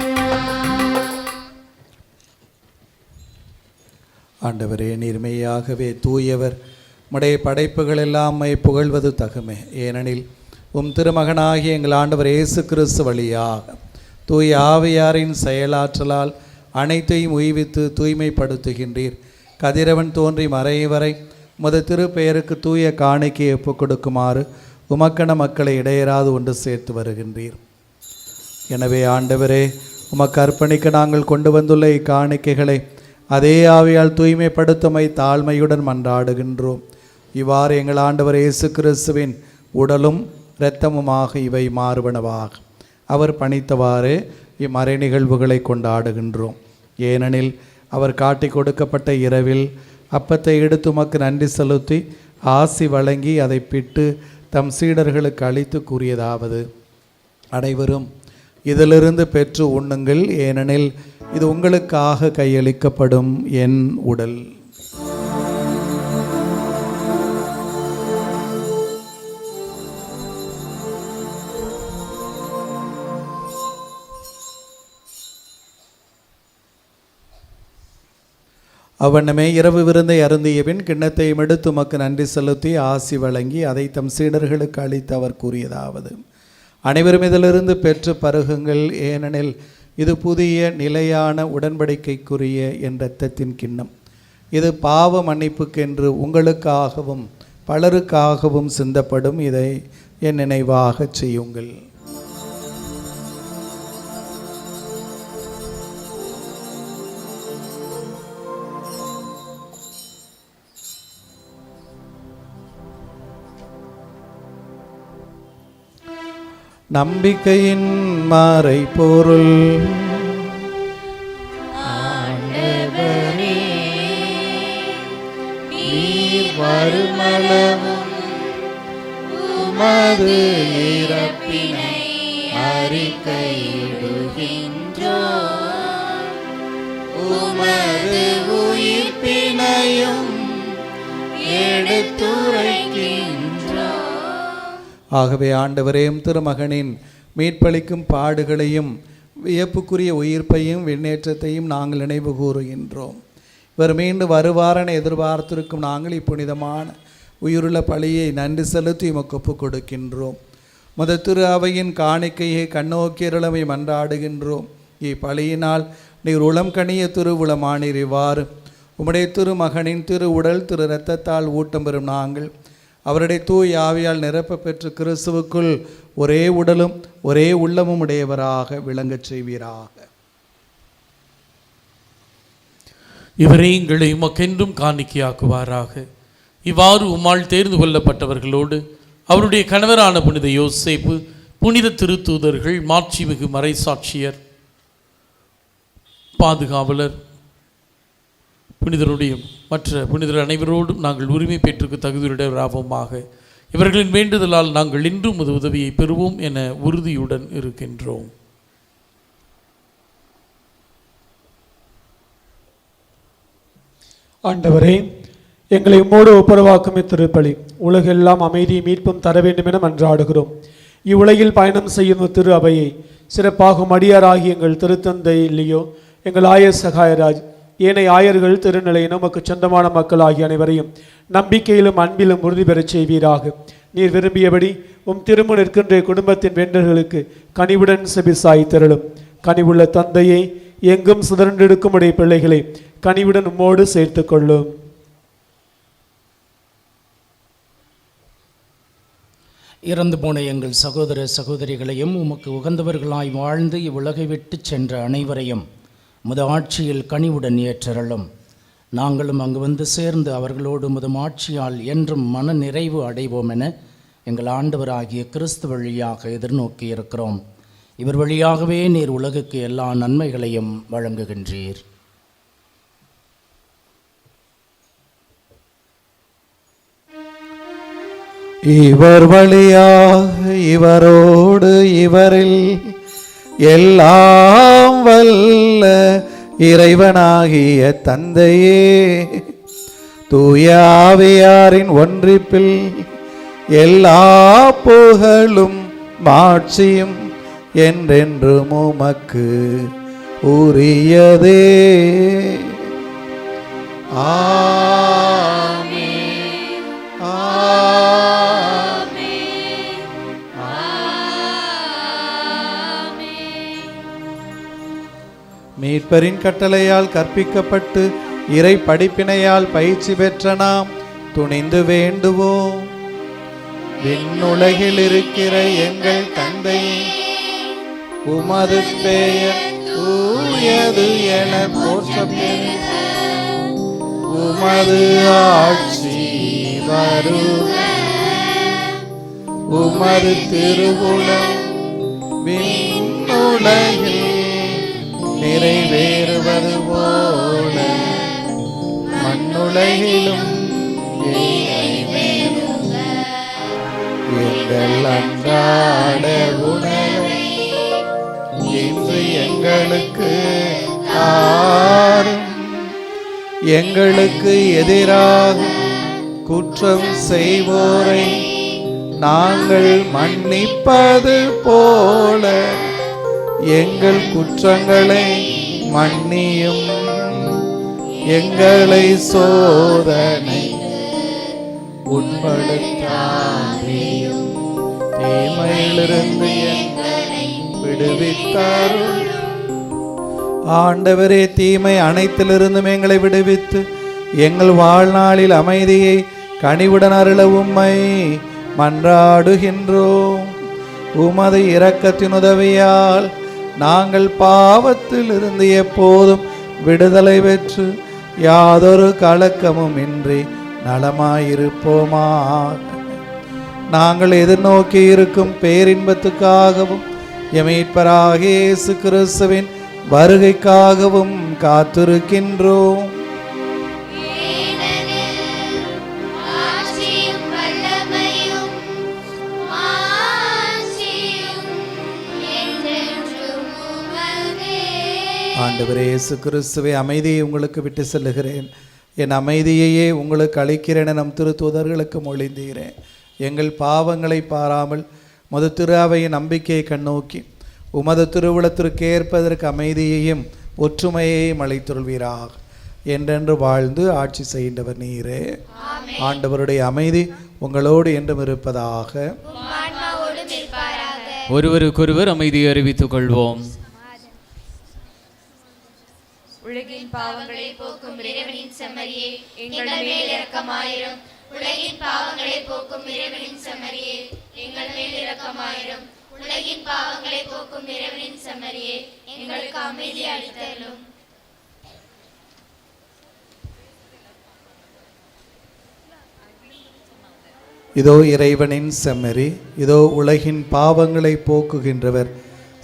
ஆண்டவரே, நீர்மையாகவே தூயவர். உம்முடைய படைப்புகள் எல்லாம் புகழ்வது தகுமே. ஏனெனில் திருமகனாகிய எங்கள் ஆண்டவர் இயேசு கிறிஸ்து வழியாக தூய ஆவியாரின் செயலாற்றலால் அனைத்தையும் உய்வித்து தூய்மைப்படுத்துகின்றீர். கதிரவன் தோன்றி மறைவரை உமது திருப்பெயருக்கு தூய காணிக்கையை ஒப்புக் கொடுக்குமாறு உமக்கன மக்களை இடையராது ஒன்று சேர்த்து வருகின்றீர். எனவே ஆண்டவரே, உமக்கு அர்ப்பணிக்க நாங்கள் கொண்டு வந்துள்ள இக்காணிக்கைகளை அதே ஆவியால் தூய்மைப்படுத்துமை தாழ்மையுடன் மன்றாடுகின்றோம். இவ்வாறு எங்கள் ஆண்டவர் இயேசு கிறிஸ்துவின் உடலும் இரத்தமுமாக இவை மாறுபனவாக அவர் பணித்தவாறு இம்மறை நிகழ்வுகளை கொண்டாடுகின்றோம். ஏனெனில் அவர் காட்டி கொடுக்கப்பட்ட இரவில் அப்பத்தை எடுத்து உமக்கு நன்றி செலுத்தி ஆசி வழங்கி அதை பிட்டு தம் சீடர்களுக்கு அளித்து கூறியதாவது: அனைவரும் இதிலிருந்து பெற்று உண்ணுங்கள், ஏனெனில் இது உங்களுக்காக கையளிக்கப்படும் என் உடல். அவ்வண்ணமே இரவு விருந்தை அருந்திய பின் கிண்ணத்தையும் எடுத்து உமக்கு நன்றி செலுத்தி ஆசி வழங்கி அதை தம் சீடர்களுக்கு அளித்து அவர் கூறியதாவது: அனைவரும் இதிலிருந்து பெற்று பருகுங்கள், ஏனெனில் இது புதிய நிலையான உடன்படிக்கைக்குரிய என் இரத்தத்தின் கிண்ணம். இது பாவ மன்னிப்புக்கென்று உங்களுக்காகவும் பலருக்காகவும் சிந்தப்படும். இதை என் நினைவாக செய்யுங்கள். நம்பிக்கையின் மறைபொருள். வருமளவும் உமது இறப்பினை அறிக்கையிடுகின்றோம், உமது உயிர்ப்பினையும் எடுத்துரைக்கின்றோம். ஆகவே ஆண்டவரேயும் திருமகனின் மீட்பளிக்கும் பாடுகளையும் வியப்புக்குரிய உயிர்ப்பையும் விண்ணேற்றத்தையும் நாங்கள் நினைவு கூறுகின்றோம். இவர் மீண்டும் வருவாரென எதிர்பார்த்திருக்கும் நாங்கள் இப்புனிதமான உயிருள்ள பலியை நன்றி செலுத்தி உமக்கு ஒப்புக் கொடுக்கின்றோம். திரு அவையின் காணிக்கையை கண்ணோக்கியருளமை மன்றாடுகின்றோம். இப்பலியினால் நீர் உளம் கனிய திருவுளமானீர். இவ்வாறு உம்முடைய திருமகனின் திரு உடல் திரு இரத்தத்தால் ஊட்டம் பெறும் நாங்கள் அவருடைய தூய் ஆவியால் நிரப்ப பெற்று கிறிஸ்துவுக்குள் ஒரே உடலும் ஒரே உள்ளமும் உடையவராக விளங்கச் செய்வீராக. இவரே எங்களை உமக்கென்றும் காணிக்கையாக்குவாராக. இவ்வாறு உம்மால் தேர்ந்து கொள்ளப்பட்டவர்களோடு அவருடைய கணவரான புனித யோசேப்பு, புனித திருத்தூதர்கள், மாட்சிமிகு மறைசாட்சியர், பாதுகாவலர், புனிதருடைய மற்ற புனிதர் அனைவரோடும் நாங்கள் உரிமை பெற்றுக்கு தகுதியுடையவராவோமாக. இவர்களின் வேண்டுதலால் நாங்கள் இன்றும் உமது உதவியை பெறுவோம் என உறுதியுடன் இருக்கின்றோம். ஆண்டவரே, எங்களை உம்மோடு ஒப்புரவாக்கும் இத்திருப்பலி உலகெல்லாம் அமைதியை மீட்பும் தர வேண்டும் என மன்றாடுகிறோம். இவ்வுலகில் பயணம் செய்யும் திரு அவையை சிறப்பாக அடியாராகி எங்கள் திருத்தந்தை லியோ, எங்கள் ஆயர் சகாயராஜ், ஏனைய ஆயர்கள், திருநிலையினர், உமக்கு சொந்தமான மக்கள் ஆகிய அனைவரையும் நம்பிக்கையிலும் அன்பிலும் உறுதி பெறச் செய்வீராக. நீர் விரும்பியபடி உம் திரும்ப நிற்கின்ற குடும்பத்தின் வேண்டல்களுக்கு கனிவுடன் செபிசாய் திரளும். கனிவுள்ள தந்தையை, எங்கும் சிதறண்டெடுக்கும் உடைய பிள்ளைகளை கனிவுடன் உம்மோடு சேர்த்து கொள்ளும். இறந்து போன எங்கள் சகோதர சகோதரிகளையும் உமக்கு உகந்தவர்களாய் வாழ்ந்து இவ்வுலகை விட்டு சென்ற அனைவரையும் உமது ஆட்சியில் கனிவுடன் ஏற்றருளும். நாங்களும் அங்கு வந்து சேர்ந்து அவர்களோடு உமது ஆட்சியால் என்றும் மன நிறைவு அடைவோம் என எங்கள் ஆண்டவராகிய கிறிஸ்து வழியாக எதிர்நோக்கி இருக்கிறோம். இவர் வழியாகவே நீர் உலகுக்கு எல்லா நன்மைகளையும் வழங்குகின்றீர். இவர் வழியாக இவரோடு இவரில் எல்லாம் வல்ல இறைவனாகிய தந்தையே, தூய ஆவியாரின் ஒன்றிப்பில் எல்லா புகழும் மாட்சியும் என்றென்றும் உமக்கு உரியதே. ஆமென், ஆமென், ஆமென். மீட்பரின் கட்டளையால் கற்பிக்கப்பட்டு இறை படிப்பினையால் பயிற்சி பெற்ற நாம் துணிந்து வேண்டுவோம். விண்ணுலகில் இருக்கிற எங்கள் தந்தையே, உமது பெயர் தூயது என போற்றப் பெறுக. உமது ஆட்சி வருக. உமது திருவுளம் விண்ணுலகில் நிறைவேறுவது போல மண்ணுலகிலும் எங்கள் அன்றாட உணவை இன்று எங்களுக்கு தாரும். எங்களுக்கு எதிராக குற்றம் செய்வோரை நாங்கள் மன்னிப்பது போல எங்கள் குற்றங்களை மன்னியும். எங்களை சோதனை உட்படுத்தாதேயும், தீமையிலிருந்து எங்களை விடுவித்தாரும். ஆண்டவரே, தீமை அனைத்திலிருந்தும் எங்களை விடுவித்து எங்கள் வாழ்நாளில் அமைதியை கனிவுடன் அருள உம்மை மன்றாடுகின்றோம். உமது இரக்கத்தின் உதவியால் நாங்கள் பாவத்தில் இருந்து எப்போதும் விடுதலை பெற்று யாதொரு கலக்கமும் இன்றி நலமாயிருப்போமாக. நாங்கள் எதிர்நோக்கி இருக்கும் பேரின்பத்துக்காகவும் எமீட்பராகிய இயேசு கிறிஸ்துவின் வருகைக்காகவும் காத்திருக்கின்றோம். ஆண்டவரே இயேசு கிறிஸ்துவை, அமைதியை உங்களுக்கு விட்டு செல்லுகிறேன், என் அமைதியையே உங்களுக்கு அளிக்கிறேன் என நம் திருத்தூதர்களுக்கு மொழிந்தீரேன். எங்கள் பாவங்களை பாராமல் உமது திரு அவையின் நம்பிக்கையை கண்ணோக்கி உமது திருவுளத்திற்கு ஏற்பதற்கு அமைதியையும் ஒற்றுமையையும் அளித்துள்வீராக. என்றென்று வாழ்ந்து ஆட்சி செய்கின்றவர் நீரே. ஆண்டவருடைய அமைதி உங்களோடு என்றும் இருப்பதாக. ஒருவருக்கொருவர் அமைதியை அறிவித்துக் கொள்வோம். உலகின் பாவங்களை போக்கும் இறைவனின் செம்மறியே, எங்கள் மேல் இரக்கமாயிரும். உலகின் பாவங்களை போக்கும் இறைவனின் செம்மறியே, எங்கள் மேல் இரக்கமாயிரும். உலகின் பாவங்களை போக்கும் இறைவனின் செம்மறியே, எங்களுக்கு அமைதி அளித்தருளும். இதோ இறைவனின் செம்மறி, இதோ உலகின் பாவங்களை போக்குகின்றவர்.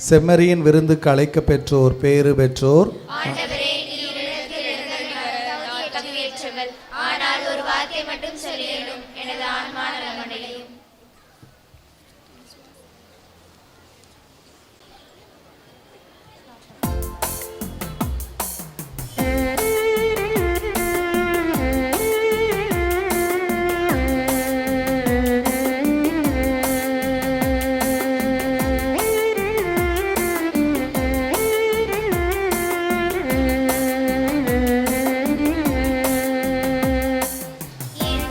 செம்மறியின் விருந்துக்கு அழைக்க பெற்றோர் பேறு பெற்றோர். ஆனால் ஒரு வார்த்தை மட்டும் சொல்லிடும், எனது ஆன்மா நலமடையும். என்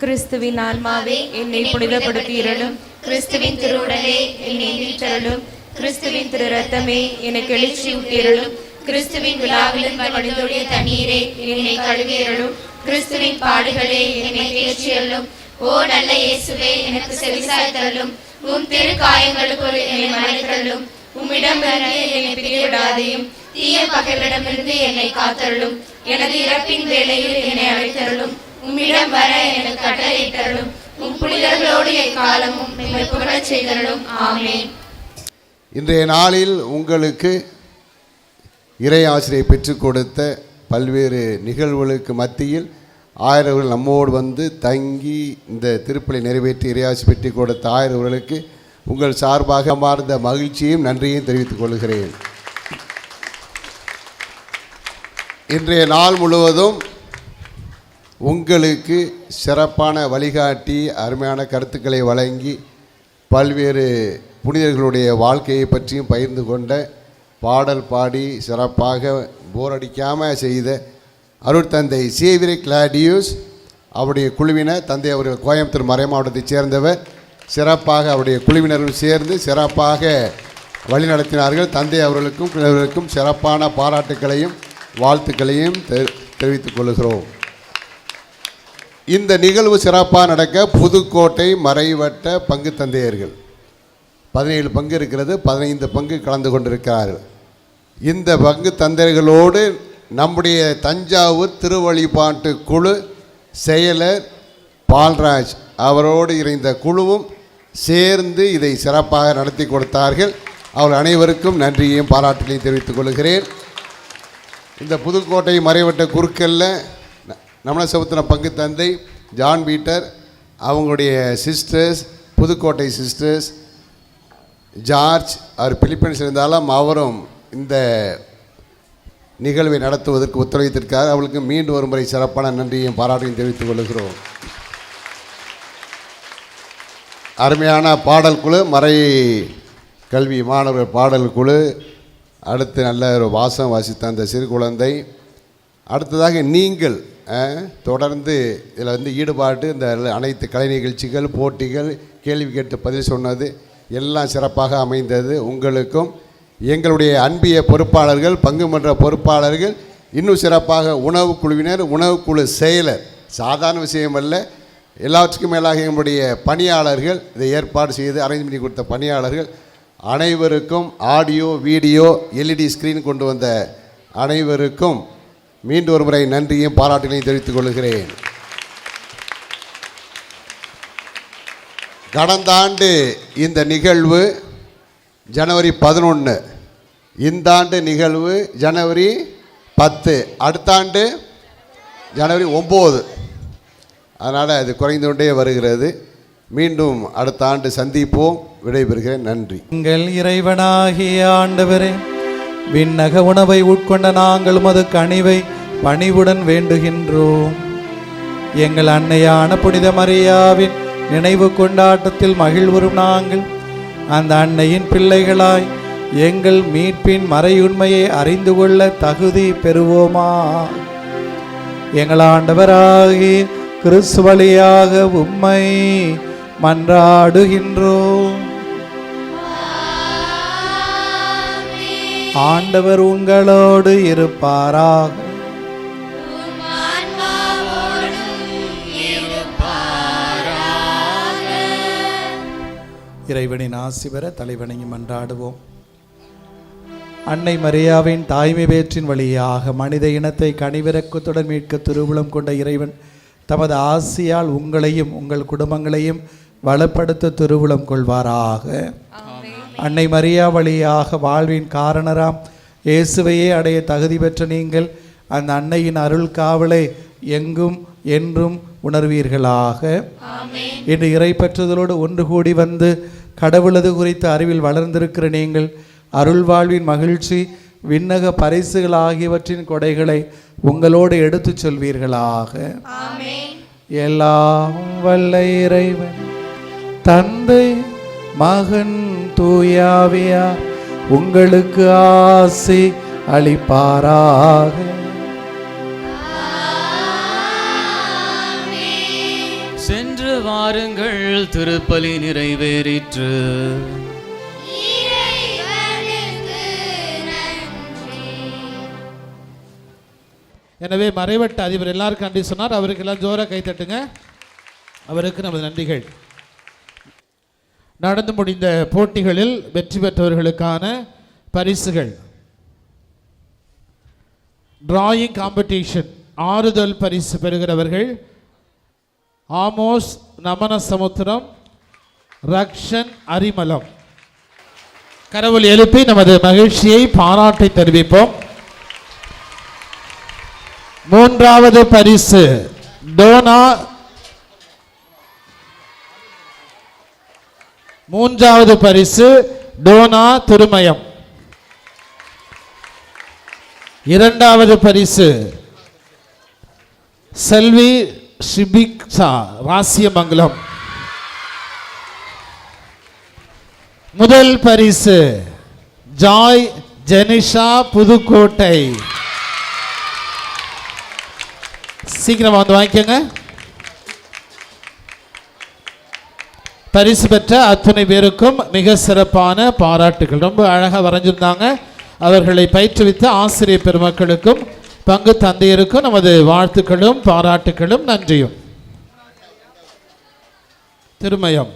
கிறிஸ்துவின் ஆன்மாவே என்னை புனிதப்படுத்தியிருளும். கிறிஸ்துவின் திருவுடலே என்னை மீட்டருளும். கிறிஸ்துவின் திரு ரத்தமே எனக்கு எழுச்சியூட்டியிருளும். கிறிஸ்துவின் விழாவிலும் வழிந்தோடிய தண்ணீரே என்னை கழுவியருளும். கிறிஸ்துவின் பாடுகளே என்னை தேற்றியருளும். ஓ நல்ல இயேசுவே, எனக்கு செவிசாய்த்தருளும். உம் திரு காயங்களுக்குள் என்னை மறைத்தருளும். உம்மிடம் என்னை பிரியவிடாதையும். தீய பகைவரிடமிருந்து என்னை காத்தருளும். எனது இறப்பின் வேளையில் என்னை அழைத்தருளும். உம்மிடம் வர எனக்கு கட்டளையிட்டருளும். உம் புனிதர்களோடு எக்காலமும் என்னை புகழச் செய்தருளும். ஆமென். இன்றைய நாளில் உங்களுக்கு இறை ஆசிரியை பெற்றுக் கொடுத்த பல்வேறு நிகழ்வுகளுக்கு மத்தியில் ஆயரவர்கள் நம்மோடு வந்து தங்கி இந்த திருப்பலி நிறைவேற்றி இறையாசி பெற்றுக் கொடுத்த ஆயரவர்களுக்கு உங்கள் சார்பாக மார்ந்த மகிழ்ச்சியும் நன்றியையும் தெரிவித்துக் கொள்கிறேன். இன்றைய நாள் முழுவதும் உங்களுக்கு சிறப்பான வழிகாட்டி அருமையான கருத்துக்களை வழங்கி பல்வேறு புனிதர்களுடைய வாழ்க்கையை பற்றியும் பகிர்ந்து கொண்ட, பாடல் பாடி சிறப்பாக போரடிக்காமல் செய்த அருட்தந்தை சேவியர் கிளாடியூஸ் அவருடைய குழுவினர், தந்தை அவர்கள் கோயம்புத்தூர் மறை மாவட்டத்தைச் சேர்ந்தவர், சிறப்பாக அவருடைய குழுவினரும் சேர்ந்து சிறப்பாக வழிநடத்தினார்கள். தந்தை அவர்களுக்கும் சிறப்பான பாராட்டுக்களையும் வாழ்த்துக்களையும் தெரிவித்துக் கொள்கிறோம். இந்த நிகழ்வு சிறப்பாக நடக்க புதுக்கோட்டை மறைவட்ட பங்கு தந்தையர்கள் 17 பங்கு இருக்கிறது, 15 பங்கு கலந்து கொண்டிருக்கிறார்கள். இந்த பங்கு தந்தையர்களோடு நம்முடைய தஞ்சாவூர் திருவழிபாட்டு குழு செயலர் பால்ராஜ் அவரோடு இணைந்த குழுவும் சேர்ந்து இதை சிறப்பாக நடத்தி கொடுத்தார்கள். அவர் அனைவருக்கும் நன்றியையும் பாராட்டுகளையும் தெரிவித்துக் கொள்கிறேன். இந்த புதுக்கோட்டை மறைவட்ட குறுக்கல்ல நம்மள சமுத்திர பங்கு தந்தை ஜான் பீட்டர் அவங்களுடைய சிஸ்டர்ஸ், புதுக்கோட்டை சிஸ்டர்ஸ் ஜார்ஜ், அவர் பிலிப்பைன்ஸ் இருந்தாலும் அவரும் இந்த நிகழ்வை நடத்துவதற்கு ஒத்துழைத்திருக்கார். அவளுக்கு மீண்டும் ஒரு முறை சிறப்பான நன்றியையும் பாராட்டையும் தெரிவித்துக் கொள்கிறோம். அருமையான பாடல் குழு, மறை கல்வி மாணவர்கள் பாடல் குழு, அடுத்து நல்ல ஒரு வாசம் வாசித்த அந்த சிறு குழந்தை, அடுத்ததாக நீங்கள் தொடர்ந்து இதில் வந்து ஈடுபாட்டு இந்த அனைத்து கலை நிகழ்ச்சிகள், போட்டிகள், கேள்வி கேட்டு பதில் சொன்னது எல்லாம் சிறப்பாக அமைந்தது. உங்களுக்கும் எங்களுடைய அன்பிய பொறுப்பாளர்கள், பங்கு மன்ற பொறுப்பாளர்கள், இன்னும் சிறப்பாக உணவு குழுவினர், உணவுக்குழு செயலர், சாதாரண விஷயம் அல்ல, எல்லாவற்றுக்கும் மேலாக எங்களுடைய பணியாளர்கள், இதை ஏற்பாடு செய்து அரேஞ்ச் பண்ணி கொடுத்த பணியாளர்கள் அனைவருக்கும், ஆடியோ வீடியோ எல்இடி ஸ்க்ரீன் கொண்டு வந்த அனைவருக்கும் மீண்டும் ஒரு முறை நன்றியும் பாராட்டுகளையும் தெரிவித்துக் கொள்கிறேன். கடந்த ஆண்டு இந்த நிகழ்வு ஜனவரி 11, இந்த ஆண்டு நிகழ்வு ஜனவரி 10, அடுத்த ஆண்டு ஜனவரி 9. அதனால் அது குறைந்து கொண்டே வருகிறது. மீண்டும் அடுத்த ஆண்டு சந்திப்போம். விடைபெறுகிறேன். நன்றி. எங்கள் இறைவனாகிய ஆண்டவரே, விண்ணக உணவை உட்கொண்ட நாங்கள் உமது கனிவை பணிவுடன் வேண்டுகின்றோம். எங்கள் அன்னையான புனித மரியாவின் நினைவு கொண்டாட்டத்தில் மகிழ்வுறும் நாங்கள் அந்த அன்னையின் பிள்ளைகளாய் எங்கள் மீட்பின் மறையுண்மையை அறிந்து கொள்ள தகுதி பெறுவோமா. எங்கள் ஆண்டவராகிய கிறிஸ்து வழியாக உம்மை மன்றாடுகின்றோம். ஆண்டவர் உங்களோடு இருப்பாராக. இறைவனின் ஆசி பெற தலைவணங்கி மன்றாடுவோம். அன்னை மரியாவின் தாய்மை பேற்றின் வழியாக மனித இனத்தை கனிவிரக்கத்துடன் மீட்க திருவுளம் கொண்ட இறைவன் தமது ஆசியால் உங்களையும் உங்கள் குடும்பங்களையும் வளப்படுத்த திருவுளம் கொள்வாராக. அன்னை மரியா வழியாக வாழ்வின் காரணராம் இயேசுவையே அடைய தகுதி பெற்ற நீங்கள் அந்த அன்னையின் அருள் காவலை எங்கும் என்றும் உணர்வீர்களாக. இன்று இறை பெற்றதோடு ஒன்று கூடி வந்து கடவுளது குறித்த அறிவில் வளர்ந்திருக்கிற நீங்கள் அருள் வாழ்வின் மகிழ்ச்சி, விண்ணக பரிசுகள் ஆகியவற்றின் கொடைகளை உங்களோடு எடுத்துச் சொல்வீர்களாக. எல்லாம் வல்ல இறைவன் தந்தை, மகன், தூயாவியார் உங்களுக்கு ஆசி அளிப்பாராக. வாருங்கள், திருப்பலி நிறைவேறிற்று. எனவே மறைவட்ட அதிபர் எல்லாருக்கும் நன்றி சொன்னார். அவருக்கு எல்லாம் ஜோராக கைத்தட்டுங்க. அவருக்கு நமது நன்றிகள். நடந்து முடிந்த போட்டிகளில் வெற்றி பெற்றவர்களுக்கான பரிசுகள்: டிராயிங் காம்படிஷன் ஆறுதல் பரிசு பெறுகிறவர்கள் ஆமோஸ் நமனசமுத்திரம், ரக்ஷன் அரிமலம். கரவொலி எழுப்பி நமது மகிழ்ச்சியை பாராட்டை தெரிவிப்போம். மூன்றாவது பரிசு டோனா, மூன்றாவது பரிசு டோனா திருமயம். இரண்டாவது பரிசு செல்வி ஷிபிக்ஷா, ராசியமங்கலம். முதல் பரிசு ஜாய் ஜெனிஷா, புதுக்கோட்டை. சீக்கிரம் வந்து வாங்கிக்கோங்க. பரிசு பெற்ற அத்தனை பேருக்கும் மிக சிறப்பான பாராட்டுகள். ரொம்ப அழகாக வரைஞ்சிருந்தாங்க. அவர்களை பயிற்றுவித்த ஆசிரியர் பெருமக்களுக்கும் பங்கு தந்தையருக்கும் நமது வாழ்த்துக்களும் பாராட்டுகளும் நன்றியும். திருமயம்.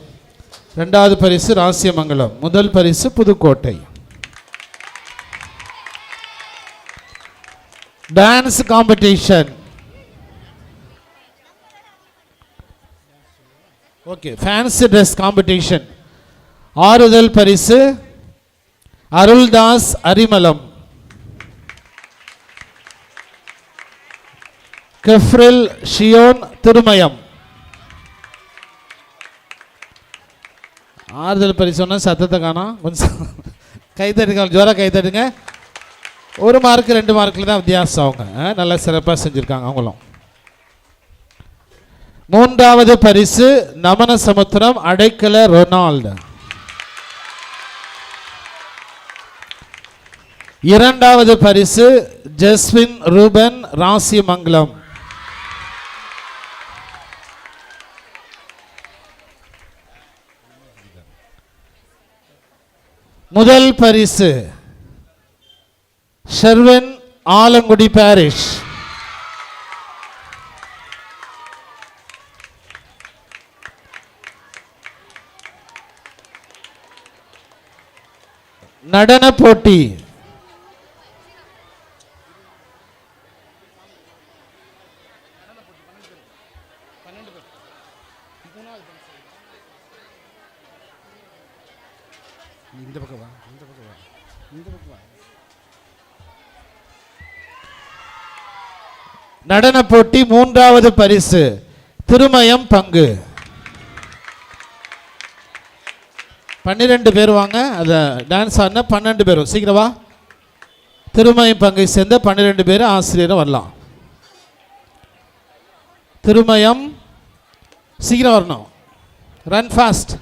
இரண்டாவது பரிசு ராசியமங்கலம். முதல் பரிசு Pudukkottai. Dance competition. Okay, fancy dress competition. ஆறுதல் பரிசு அருள்தாஸ் அரிமலம். கெஃப்ரில் ஷியோன் திருமயம். ஆறுதல் பரிசு சொன்ன சத்தத்தை காணோம். கொஞ்சம் கைத்தட்டுங்க, ஜோராக கைத்தட்டுங்க. 1 மார்க் 2 மார்க்கில் தான் வித்தியாசம். அவங்க நல்லா சிறப்பாக செஞ்சுருக்காங்க அவங்களும். மூன்றாவது பரிசு நமனசமுத்திரம் அடைக்கல ரொனால்டு. இரண்டாவது பரிசு ஜஸ்வின் ரூபன், ராசிமங்கலம். முதல் பரிசு ஷெர்வின், ஆலங்குடி பாரிஷ். நடன போட்டி. நடன போட்டி. மூன்றாவது பரிசு திருமயம் பங்கு. 12 பேர் வாங்க. அதை டான்ஸ் ஆடினா 12 பேரும் சீக்கிரமா. திருமயம் பங்கை சேர்ந்த 12 பேர் ஆசிரியரும் வரலாம். திருமயம் சீக்கிரம் வரணும். Run fast.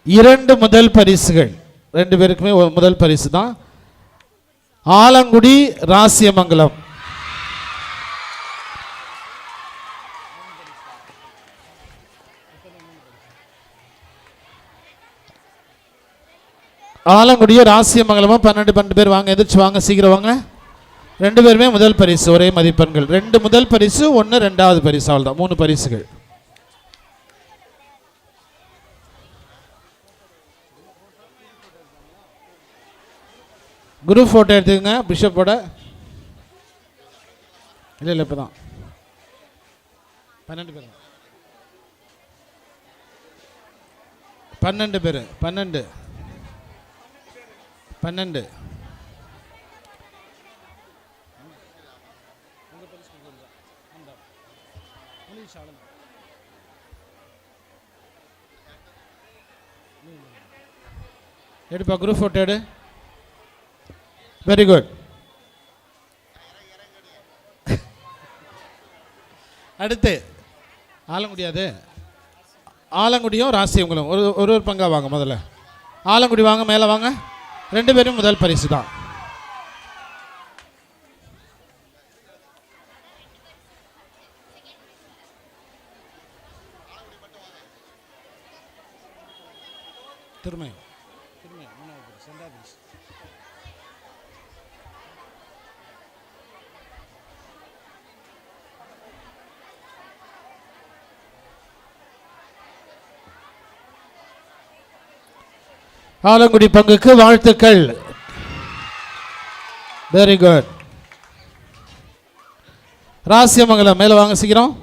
2 முதல் பரிசுகள். 2 பேருக்குமே முதல் பரிசு தான். ஆலங்குடி, ராசியமங்கலம். ஆலங்குடியும் ராசியமங்கலமும் 12 பேர் வாங்க. எதிர்த்து வாங்க, சீக்கிரம் வாங்க. 2 பேருமே முதல் பரிசு, ஒரே மதிப்பெண்கள். 2 முதல் பரிசு, 1 2வது பரிசு. அவ்வளோதான், 3 பரிசுகள். குரூப் ஃபோட்டோ எடுத்துக்கங்க பிஷப்போட. இல்லை இப்போ தான் 12 பேர். 12 பேர். 12 எடுப்பா, குரூப் ஃபோட்டோ எடு. Very good. அடுத்து ஆலங்குடியாது. ஆலங்குடியும் ராசியமங்கலம் ஒரு பங்கா வாங்க. முதல்ல ஆலங்குடி வாங்க, மேலே வாங்க. 2 பேரும் முதல் பரிசு தான். ஆலங்குடி பங்குக்கு வாழ்த்துக்கள். Very good. ராசியமங்கலம் மேல வாங்க சீக்கிரம்.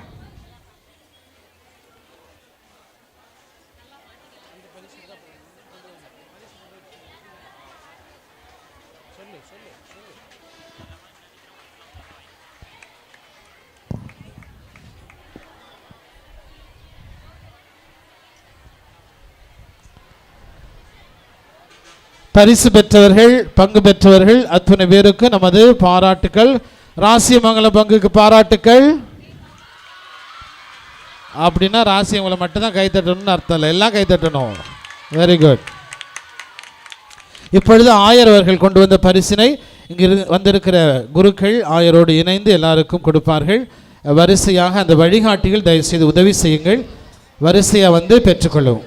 பரிசு பெற்றவர்கள், பங்கு பெற்றவர்கள் அத்தனை பேருக்கு நமது பாராட்டுக்கள். ராசியமங்கலம் பங்குக்கு பாராட்டுக்கள். அப்படின்னா ராசியமங்கலம் மட்டும்தான் கைத்தட்டணும்னு அர்த்தம் இல்லை, எல்லாம் கைத்தட்டணும். Very good. இப்பொழுது ஆயர் அவர்கள் கொண்டு வந்த பரிசினை இங்கு வந்திருக்கிற குருக்கள் ஆயரோடு இணைந்து எல்லாருக்கும் கொடுப்பார்கள். வரிசையாக அந்த வழிகாட்டிகள் தயவுசெய்து உதவி செய்யுங்கள். வரிசையாக வந்து பெற்றுக்கொள்ளவும்.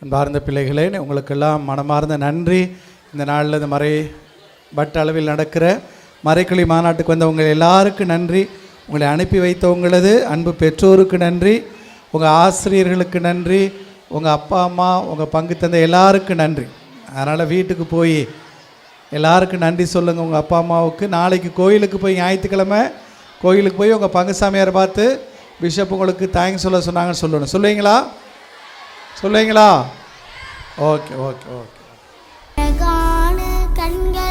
அன்பார்ந்த பிள்ளைகளே, உங்களுக்கெல்லாம் மனமார்ந்த நன்றி. இந்த நாளில் இந்த பட் அளவில் நடக்கிற மறைக்கிளி மாநாட்டுக்கு வந்தவங்க எல்லாருக்கும் நன்றி. உங்களை அனுப்பி வைத்தவங்களது அன்பு பெற்றோருக்கு நன்றி, உங்கள் ஆசிரியர்களுக்கு நன்றி, உங்கள் அப்பா அம்மா, உங்கள் பங்கு தந்தை எல்லாருக்கும் நன்றி. அதனால் வீட்டுக்கு போய் எல்லாருக்கும் நன்றி சொல்லுங்கள் உங்கள் அப்பா அம்மாவுக்கு. நாளைக்கு கோயிலுக்கு போய் ஞாயிற்றுக்கிழமை கோயிலுக்கு போய் உங்கள் பங்கு சாமியாரை பார்த்து பிஷப் உங்களுக்கு தேங்க்ஸ் சொல்ல சொன்னாங்கன்னு சொல்லணும். சொல்லுவீங்களா? சொல்லுவீங்களா? Okay okay okay. கண்கள்